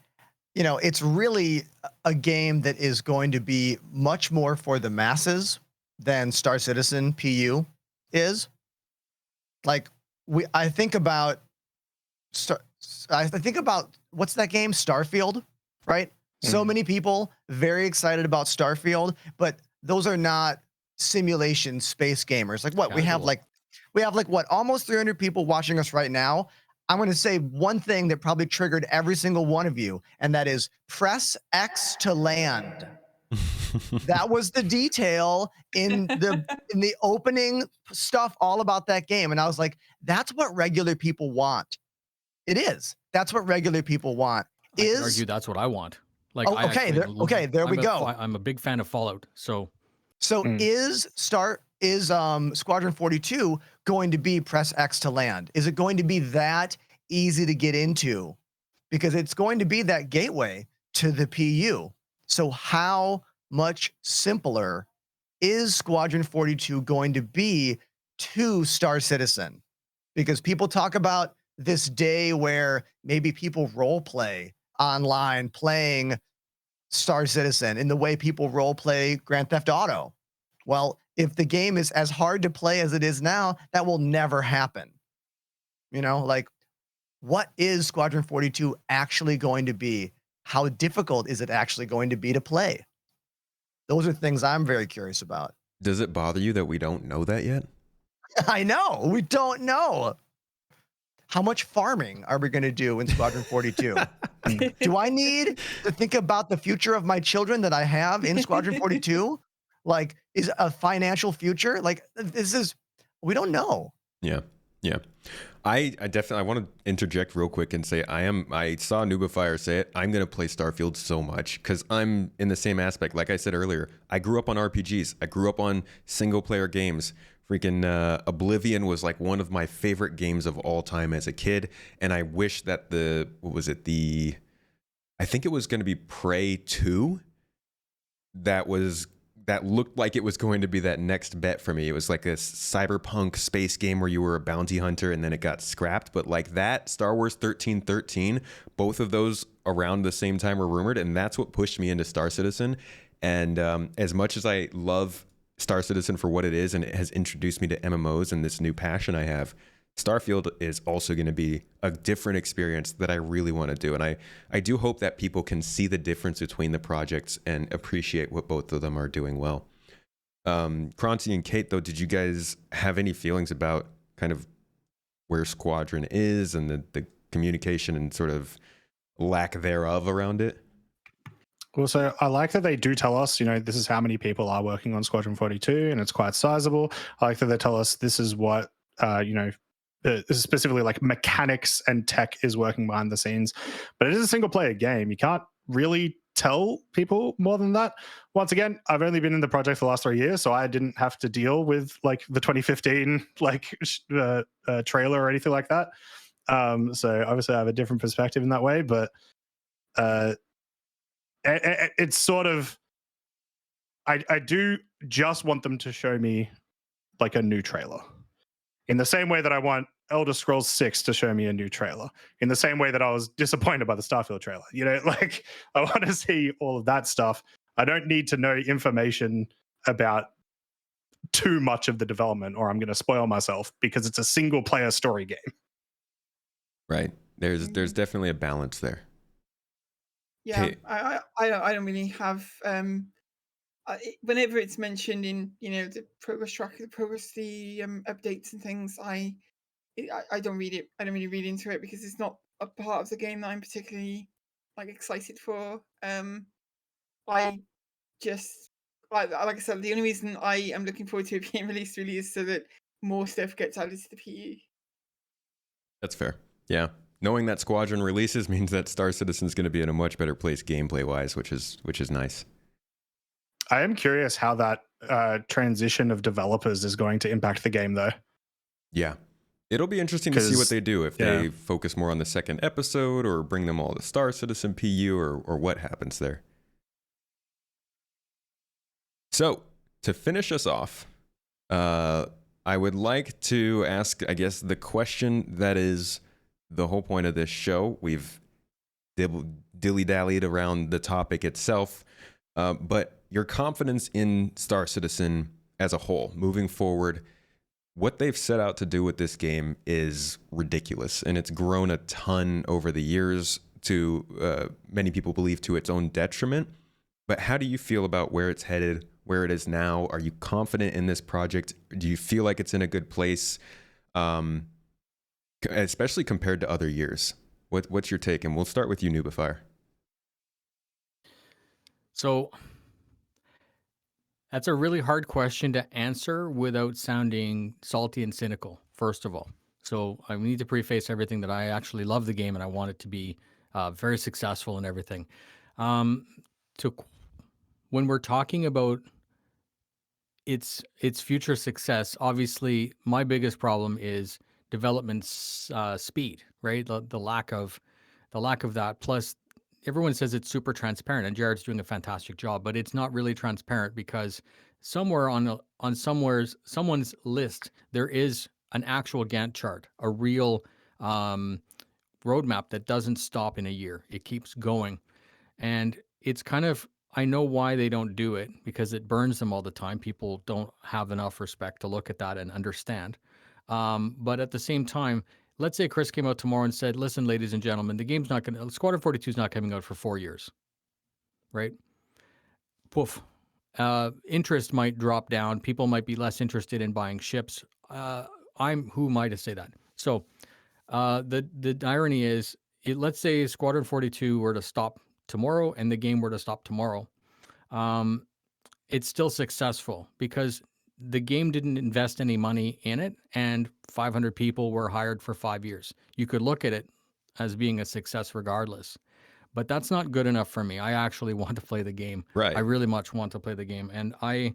you know, it's really a game that is going to be much more for the masses than Star Citizen PU is. Like I think about what's that game? Starfield, right? So many people very excited about Starfield, but those are not simulation space gamers. Like what we have like what, almost 300 people watching us right now. I'm going to say one thing that probably triggered every single one of you, and that is press X to land. That was the detail in the opening stuff all about that game. And I was like, that's what regular people want. It is. That's what regular people want. I could argue that's what I want. Like, there we go. I'm a big fan of Fallout. So is Squadron 42 going to be press X to land? Is it going to be that easy to get into? Because it's going to be that gateway to the PU. So how much simpler is Squadron 42 going to be to Star Citizen? Because people talk about this day where maybe people role play online playing Star Citizen in the way people role play Grand Theft Auto. Well, if the game is as hard to play as it is now, that will never happen. You know, like, what is Squadron 42 actually going to be? How difficult is it actually going to be to play? Those are things I'm very curious about. Does it bother you that we don't know that yet? I know. We don't know. How much farming are we going to do in Squadron 42? Do I need to think about the future of my children that I have in Squadron 42? Like, is a financial future? Like, we don't know. Yeah. Yeah. I definitely want to interject real quick and say I saw Noobifier say it. I'm going to play Starfield so much because I'm in the same aspect. Like I said earlier, I grew up on RPGs. I grew up on single player games. Freaking Oblivion was like one of my favorite games of all time as a kid. And I wish that I think it was going to be Prey 2 that looked like it was going to be that next bet for me. It was like a cyberpunk space game where you were a bounty hunter and then it got scrapped. But like that, Star Wars 1313, both of those around the same time were rumored. And that's what pushed me into Star Citizen. And as much as I love Star Citizen for what it is, and it has introduced me to MMOs and this new passion I have, Starfield is also going to be a different experience that I really want to do. And I do hope that people can see the difference between the projects and appreciate what both of them are doing well. Croncy and Kate, though, did you guys have any feelings about kind of where Squadron is and the communication and sort of lack thereof around it? Well, so I like that they do tell us, this is how many people are working on Squadron 42, and it's quite sizable. I like that they tell us this is what, this is specifically like mechanics and tech is working behind the scenes. But it is a single player game. You can't really tell people more than that. Once again, I've only been in the project for the last 3 years, so I didn't have to deal with like the 2015 trailer or anything like that. So obviously I have a different perspective in that way, but it's sort of, I do just want them to show me like a new trailer, in the same way that I want Elder Scrolls 6 to show me a new trailer, in the same way that I was disappointed by the Starfield trailer. Like, I want to see all of that stuff. I don't need to know information about too much of the development, or I'm going to spoil myself, because it's a single player story game. Right. There's definitely a balance there. Yeah, Okay. I don't really have whenever it's mentioned in the progress tracker, the updates and things, I don't read it. I don't really read into it, because it's not a part of the game that I'm particularly like excited for. I just like I said, the only reason I am looking forward to it being released really is so that more stuff gets added to the PU. That's fair. Yeah. Knowing that Squadron releases means that Star Citizen is going to be in a much better place gameplay wise, which is nice. I am curious how that transition of developers is going to impact the game, though. Yeah. It'll be interesting to see what they do, if they focus more on the second episode or bring them all to Star Citizen PU, or what happens there. So, to finish us off, I would like to ask, I guess, the question that is the whole point of this show. We've dilly-dallied around the topic itself, but your confidence in Star Citizen as a whole, moving forward, what they've set out to do with this game is ridiculous, and it's grown a ton over the years to, many people believe, to its own detriment. But how do you feel about where it's headed, where it is now? Are you confident in this project? Do you feel like it's in a good place, especially compared to other years? What's your take? And we'll start with you, Noobifier. So that's a really hard question to answer without sounding salty and cynical, first of all. So I need to preface everything that I actually love the game and I want it to be very successful and everything. When we're talking about its future success, obviously my biggest problem is development speed, right? The lack of that. Plus, everyone says it's super transparent, and Jared's doing a fantastic job, but it's not really transparent, because somewhere on someone's list there is an actual Gantt chart, a real roadmap that doesn't stop in a year. It keeps going, and it's kind of, I know why they don't do it, because it burns them all the time. People don't have enough respect to look at that and understand. But at the same time, let's say Chris came out tomorrow and said, listen, ladies and gentlemen, the game's not going to, Squadron 42 is not coming out for 4 years, right? Poof. Interest might drop down. People might be less interested in buying ships. Who am I to say that? So the irony is, let's say Squadron 42 were to stop tomorrow and the game were to stop tomorrow. It's still successful because the game didn't invest any money in it, and 500 people were hired for 5 years. You could look at it as being a success regardless, but that's not good enough for me. I actually want to play the game. Right. I really much want to play the game, and I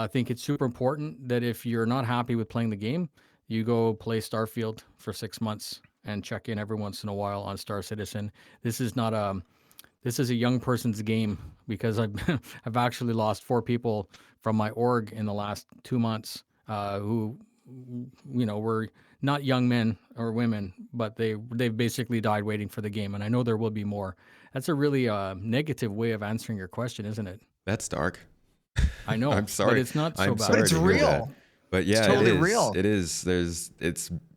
think it's super important that if you're not happy with playing the game, you go play Starfield for 6 months and check in every once in a while on Star Citizen. This is a young person's game, because I've actually lost 4 people from my org in the last 2 months who were not young men or women, but they've basically died waiting for the game, and I know there will be more. That's a really negative way of answering your question, isn't it? That's dark. I know. I'm sorry. But it's not so I'm bad. sorry But it's to hear real. that. But yeah, It's totally it is. real. It is.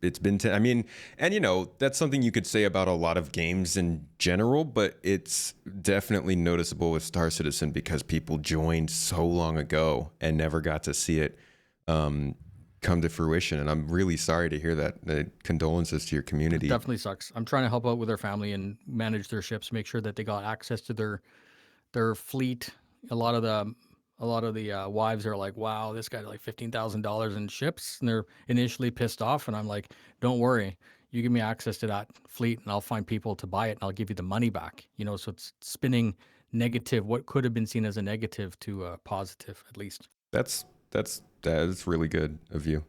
It's been. I mean, and that's something you could say about a lot of games in general, but it's definitely noticeable with Star Citizen because people joined so long ago and never got to see it come come to fruition, and I'm really sorry to hear that. Condolences to your It community. definitely sucks. I'm trying to help out with their family and manage their ships, make sure that they got access to their fleet. A lot of the wives are like, "Wow, this guy's like $15,000 in ships," and they're initially pissed off. And I'm like, "Don't worry, you give me access to that fleet, and I'll find people to buy it, and I'll give you the money back." You know, so it's spinning negative, what could have been seen as a negative to a positive, at least. That's really good of you.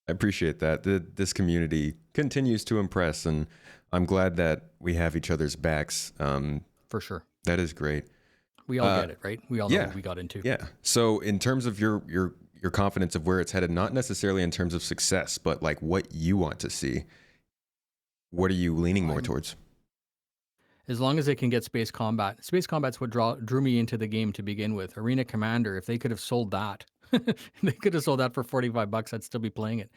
I appreciate that. This community continues to impress, and I'm glad that we have each other's backs. For sure. That is great. We all get it, right? We all know yeah. what we got into. Yeah. So in terms of your confidence of where it's headed, not necessarily in terms of success, but like what you want to see, what are you leaning more towards? As long as they can get space combat. Space combat's what drew me into the game to begin with. Arena Commander, if they could have sold that, they could have sold that for $45, I'd still be playing it.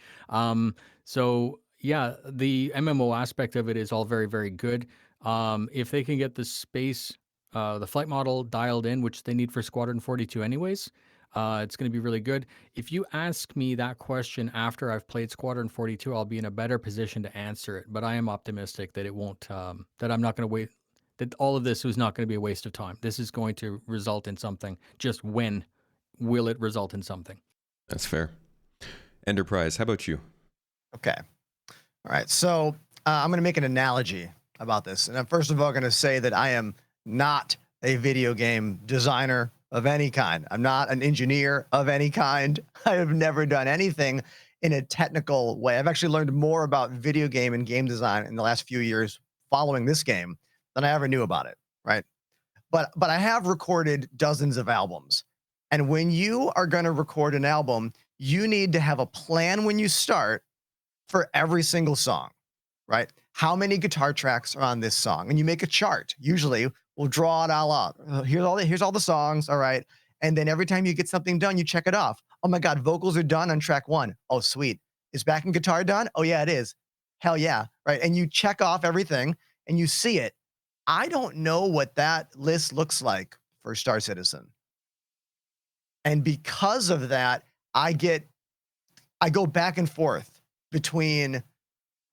So yeah, the MMO aspect of it is all very, very good. If they can get the space, the flight model dialed in, which they need for Squadron 42 anyways, it's going to be really good. If you ask me that question after I've played Squadron 42, I'll be in a better position to answer it. But I am optimistic that it won't, that I'm not going to wait, that all of this was not going to be a waste of time. This is going to result in something. Just when will it result in something? That's fair. Enderprize, how about you? Okay. All right. So I'm going to make an analogy about this. And I'm first of all going to say that I am not a video game designer of any kind. I'm not an engineer of any kind. I have never done anything in a technical way. I've actually learned more about video game and game design in the last few years following this game than I ever knew about it, right? But I have recorded dozens of albums. And when you are going to record an album, you need to have a plan when you start for every single song, right? How many guitar tracks are on this song? And you make a chart. Usually we'll draw it all out. Here's all the songs, all right? And then every time you get something done, you check it off. Oh my God, vocals are done on track 1. Oh, sweet. Is backing guitar done? Oh yeah, it is. Hell yeah, right? And you check off everything and you see it. I don't know what that list looks like for Star Citizen. And because of that, I go back and forth between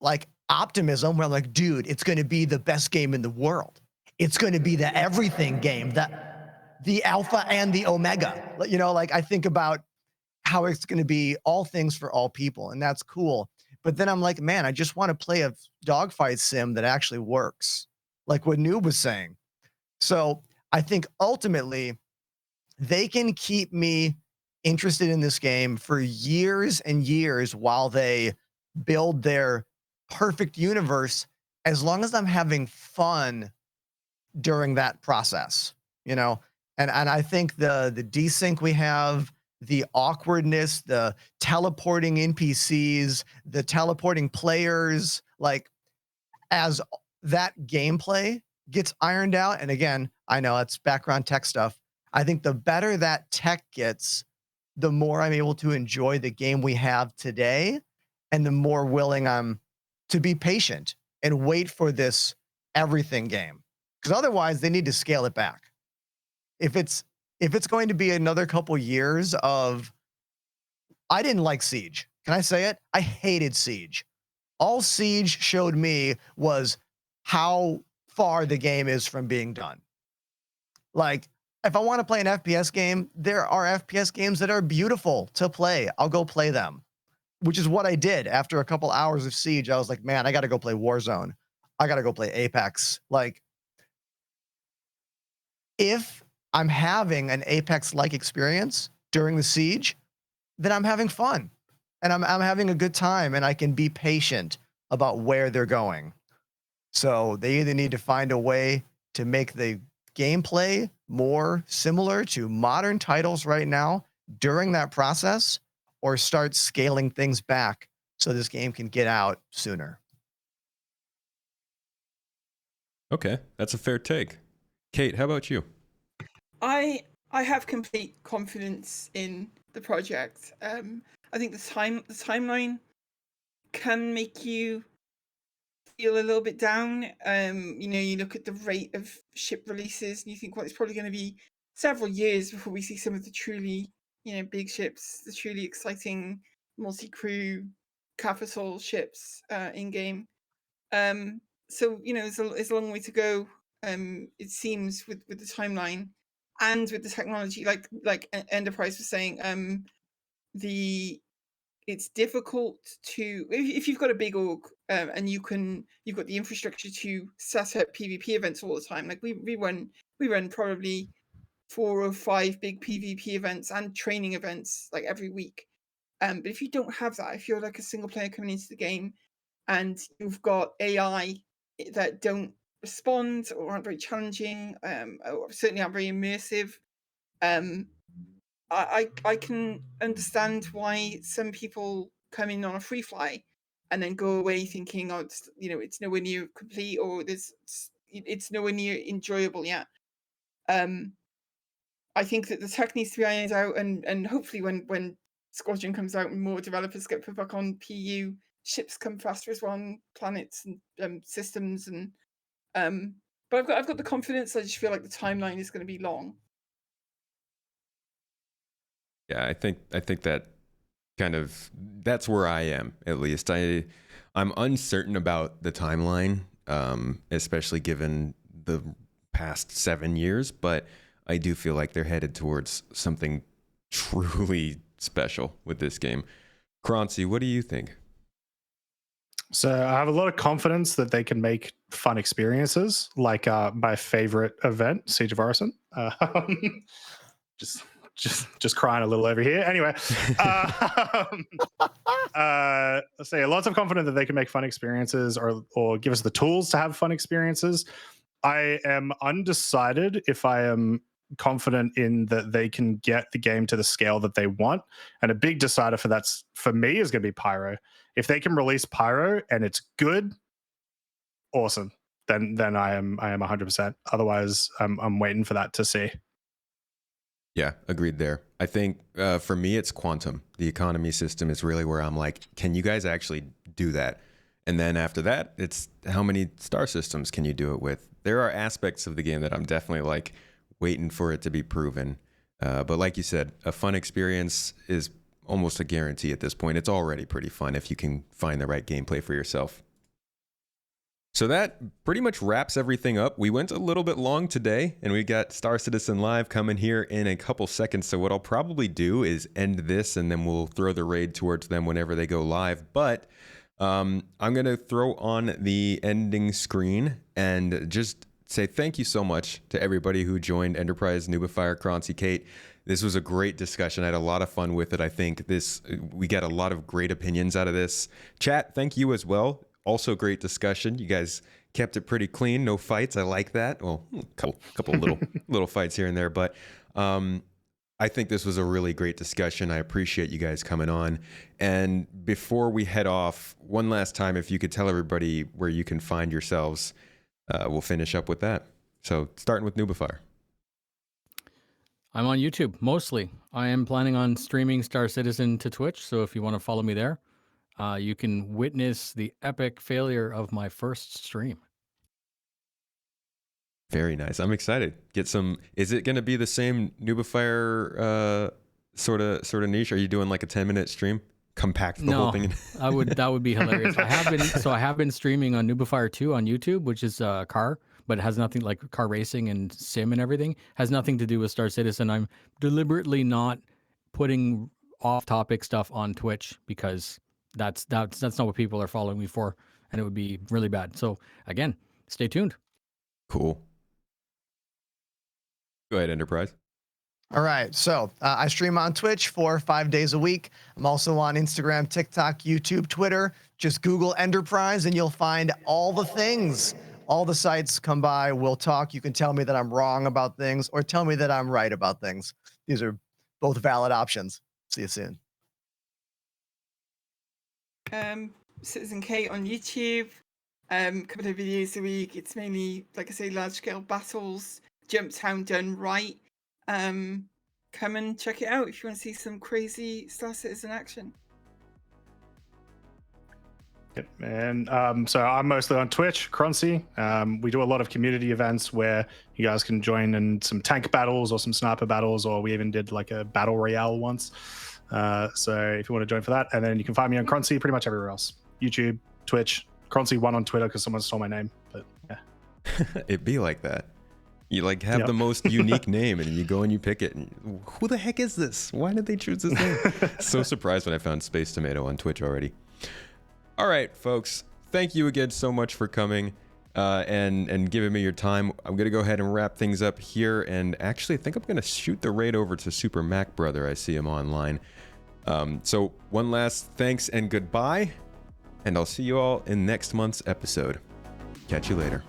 like optimism, where I'm like, dude, it's going to be the best game in the world. It's going to be the everything game, the alpha and the omega. You know, like I think about how it's going to be all things for all people, and that's cool. But then I'm like, man, I just want to play a dogfight sim that actually works, like what Noob was saying. So I think ultimately they can keep me interested in this game for years and years while they build their perfect universe, as long as I'm having fun during that process, you know? And I think the desync we have, the awkwardness, the teleporting NPCs, the teleporting players, like as that gameplay gets ironed out, and again, I know it's background tech stuff, I think the better that tech gets, the more I'm able to enjoy the game we have today, and the more willing I'm to be patient and wait for this everything game. Because otherwise, they need to scale it back. If it's going to be another couple years of, I didn't like Siege. Can I say it? I hated Siege. All Siege showed me was how far the game is from being done. Like, if I want to play an FPS game, there are FPS games that are beautiful to play. I'll go play them, which is what I did after a couple hours of Siege. I was like, man, I got to go play Warzone. I got to go play Apex. Like, if I'm having an Apex-like experience during the Siege, then I'm having fun and I'm having a good time, and I can be patient about where they're going. So they either need to find a way to make the gameplay more similar to modern titles right now during that process, or start scaling things back so this game can get out sooner. Okay, that's a fair take. Kate, how about you? I have complete confidence in the project. I think the timeline can make you feel a little bit down. You know, you look at the rate of ship releases and you think, well, it's probably going to be several years before we see some of the truly, you know, big ships, the truly exciting multi-crew capital ships in game. So there's a long way to go. It seems with the timeline and with the technology, like Enterprise was saying, it's difficult to if you've got a big org and you've got the infrastructure to set up PvP events all the time. Like we run probably 4 or 5 big PvP events and training events like every week. But if you don't have that, if you're like a single player coming into the game and you've got AI that don't respond or aren't very challenging, or certainly aren't very immersive, I can understand why some people come in on a free fly and then go away thinking, oh, it's nowhere near complete, or it's nowhere near enjoyable yet. I think that the tech needs to be ironed out, and hopefully when Squadron comes out and more developers get put back on PU, ships come faster as well on planets and systems, and but I've got the confidence. I just feel like the timeline is going to be long. Yeah, I think that that's where I am, at least. I'm uncertain about the timeline, especially given the past 7 years, but I do feel like they're headed towards something truly special with this game. Croncy, what do you think? So I have a lot of confidence that they can make fun experiences, like my favorite event, Siege of Orison. Just crying a little over here. Anyway, so yeah, lots of confidence that they can make fun experiences or give us the tools to have fun experiences. I am undecided if I am confident in that they can get the game to the scale that they want. And a big decider for me is going to be Pyro. If they can release Pyro and it's good, awesome. Then I am 100%. Otherwise, I'm waiting for that to see. Yeah, agreed there. I think for me, it's Quantum. The economy system is really where I'm like, can you guys actually do that? And then after that, it's how many star systems can you do it with? There are aspects of the game that I'm definitely like waiting for it to be proven. But like you said, a fun experience is almost a guarantee at this point. It's already pretty fun if you can find the right gameplay for yourself. So that pretty much wraps everything up. We went a little bit long today, and we got Star Citizen Live coming here in a couple seconds. So what I'll probably do is end this, and then we'll throw the raid towards them whenever they go live. But I'm going to throw on the ending screen and just say thank you so much to everybody who joined Enterprize, Noobifier, Croncy, Kate. This was a great discussion. I had a lot of fun with it. I think we got a lot of great opinions out of this. Chat, thank you as well. Also great discussion. You guys kept it pretty clean. No fights. I like that. Well, a couple little fights here and there, but I think this was a really great discussion. I appreciate you guys coming on. And before we head off, one last time, if you could tell everybody where you can find yourselves, we'll finish up with that. So starting with Noobifier. I'm on YouTube mostly. I am planning on streaming Star Citizen to Twitch, so if you want to follow me there, you can witness the epic failure of my first stream. Very nice. I'm excited. Is it going to be the same Noobifier sort of niche? Are you doing like a 10-minute stream? Compact the whole thing? That would be hilarious. I have been streaming on Noobifier 2 on YouTube, which is car, but it has nothing like car racing and sim and everything. Has nothing to do with Star Citizen. I'm deliberately not putting off-topic stuff on Twitch because that's not what people are following me for, and it would be really bad. So again, stay tuned. Cool. Go ahead, Enterprise. All right. So I stream on Twitch 4 or 5 days a week. I'm also on Instagram, TikTok, YouTube, Twitter. Just Google Enterprise and you'll find all the things. All the sites. Come by. We'll talk. You can tell me that I'm wrong about things or tell me that I'm right about things. These are both valid options. See you soon. Citizen Kate on YouTube. Couple of videos a week. It's mainly, like I say, large scale battles. Jump Town done right. Come and check it out if you want to see some crazy Star Citizen action. Yep. And so I'm mostly on Twitch, Croncy. We do a lot of community events where you guys can join in some tank battles or some sniper battles, or we even did like a battle royale once. So if you want to join for that, and then you can find me on Croncy pretty much everywhere else. YouTube, Twitch, Croncy1 on Twitter because someone stole my name. But yeah. It be like that. You like have the most unique name and you go and you pick it. And who the heck is this? Why did they choose this name? So surprised when I found Space Tomato on Twitch already. All right, folks. Thank you again so much for coming and giving me your time. I'm going to go ahead and wrap things up here. And actually, I think I'm going to shoot the raid over to Super Mac Brother. I see him online. So one last thanks and goodbye. And I'll see you all in next month's episode. Catch you later.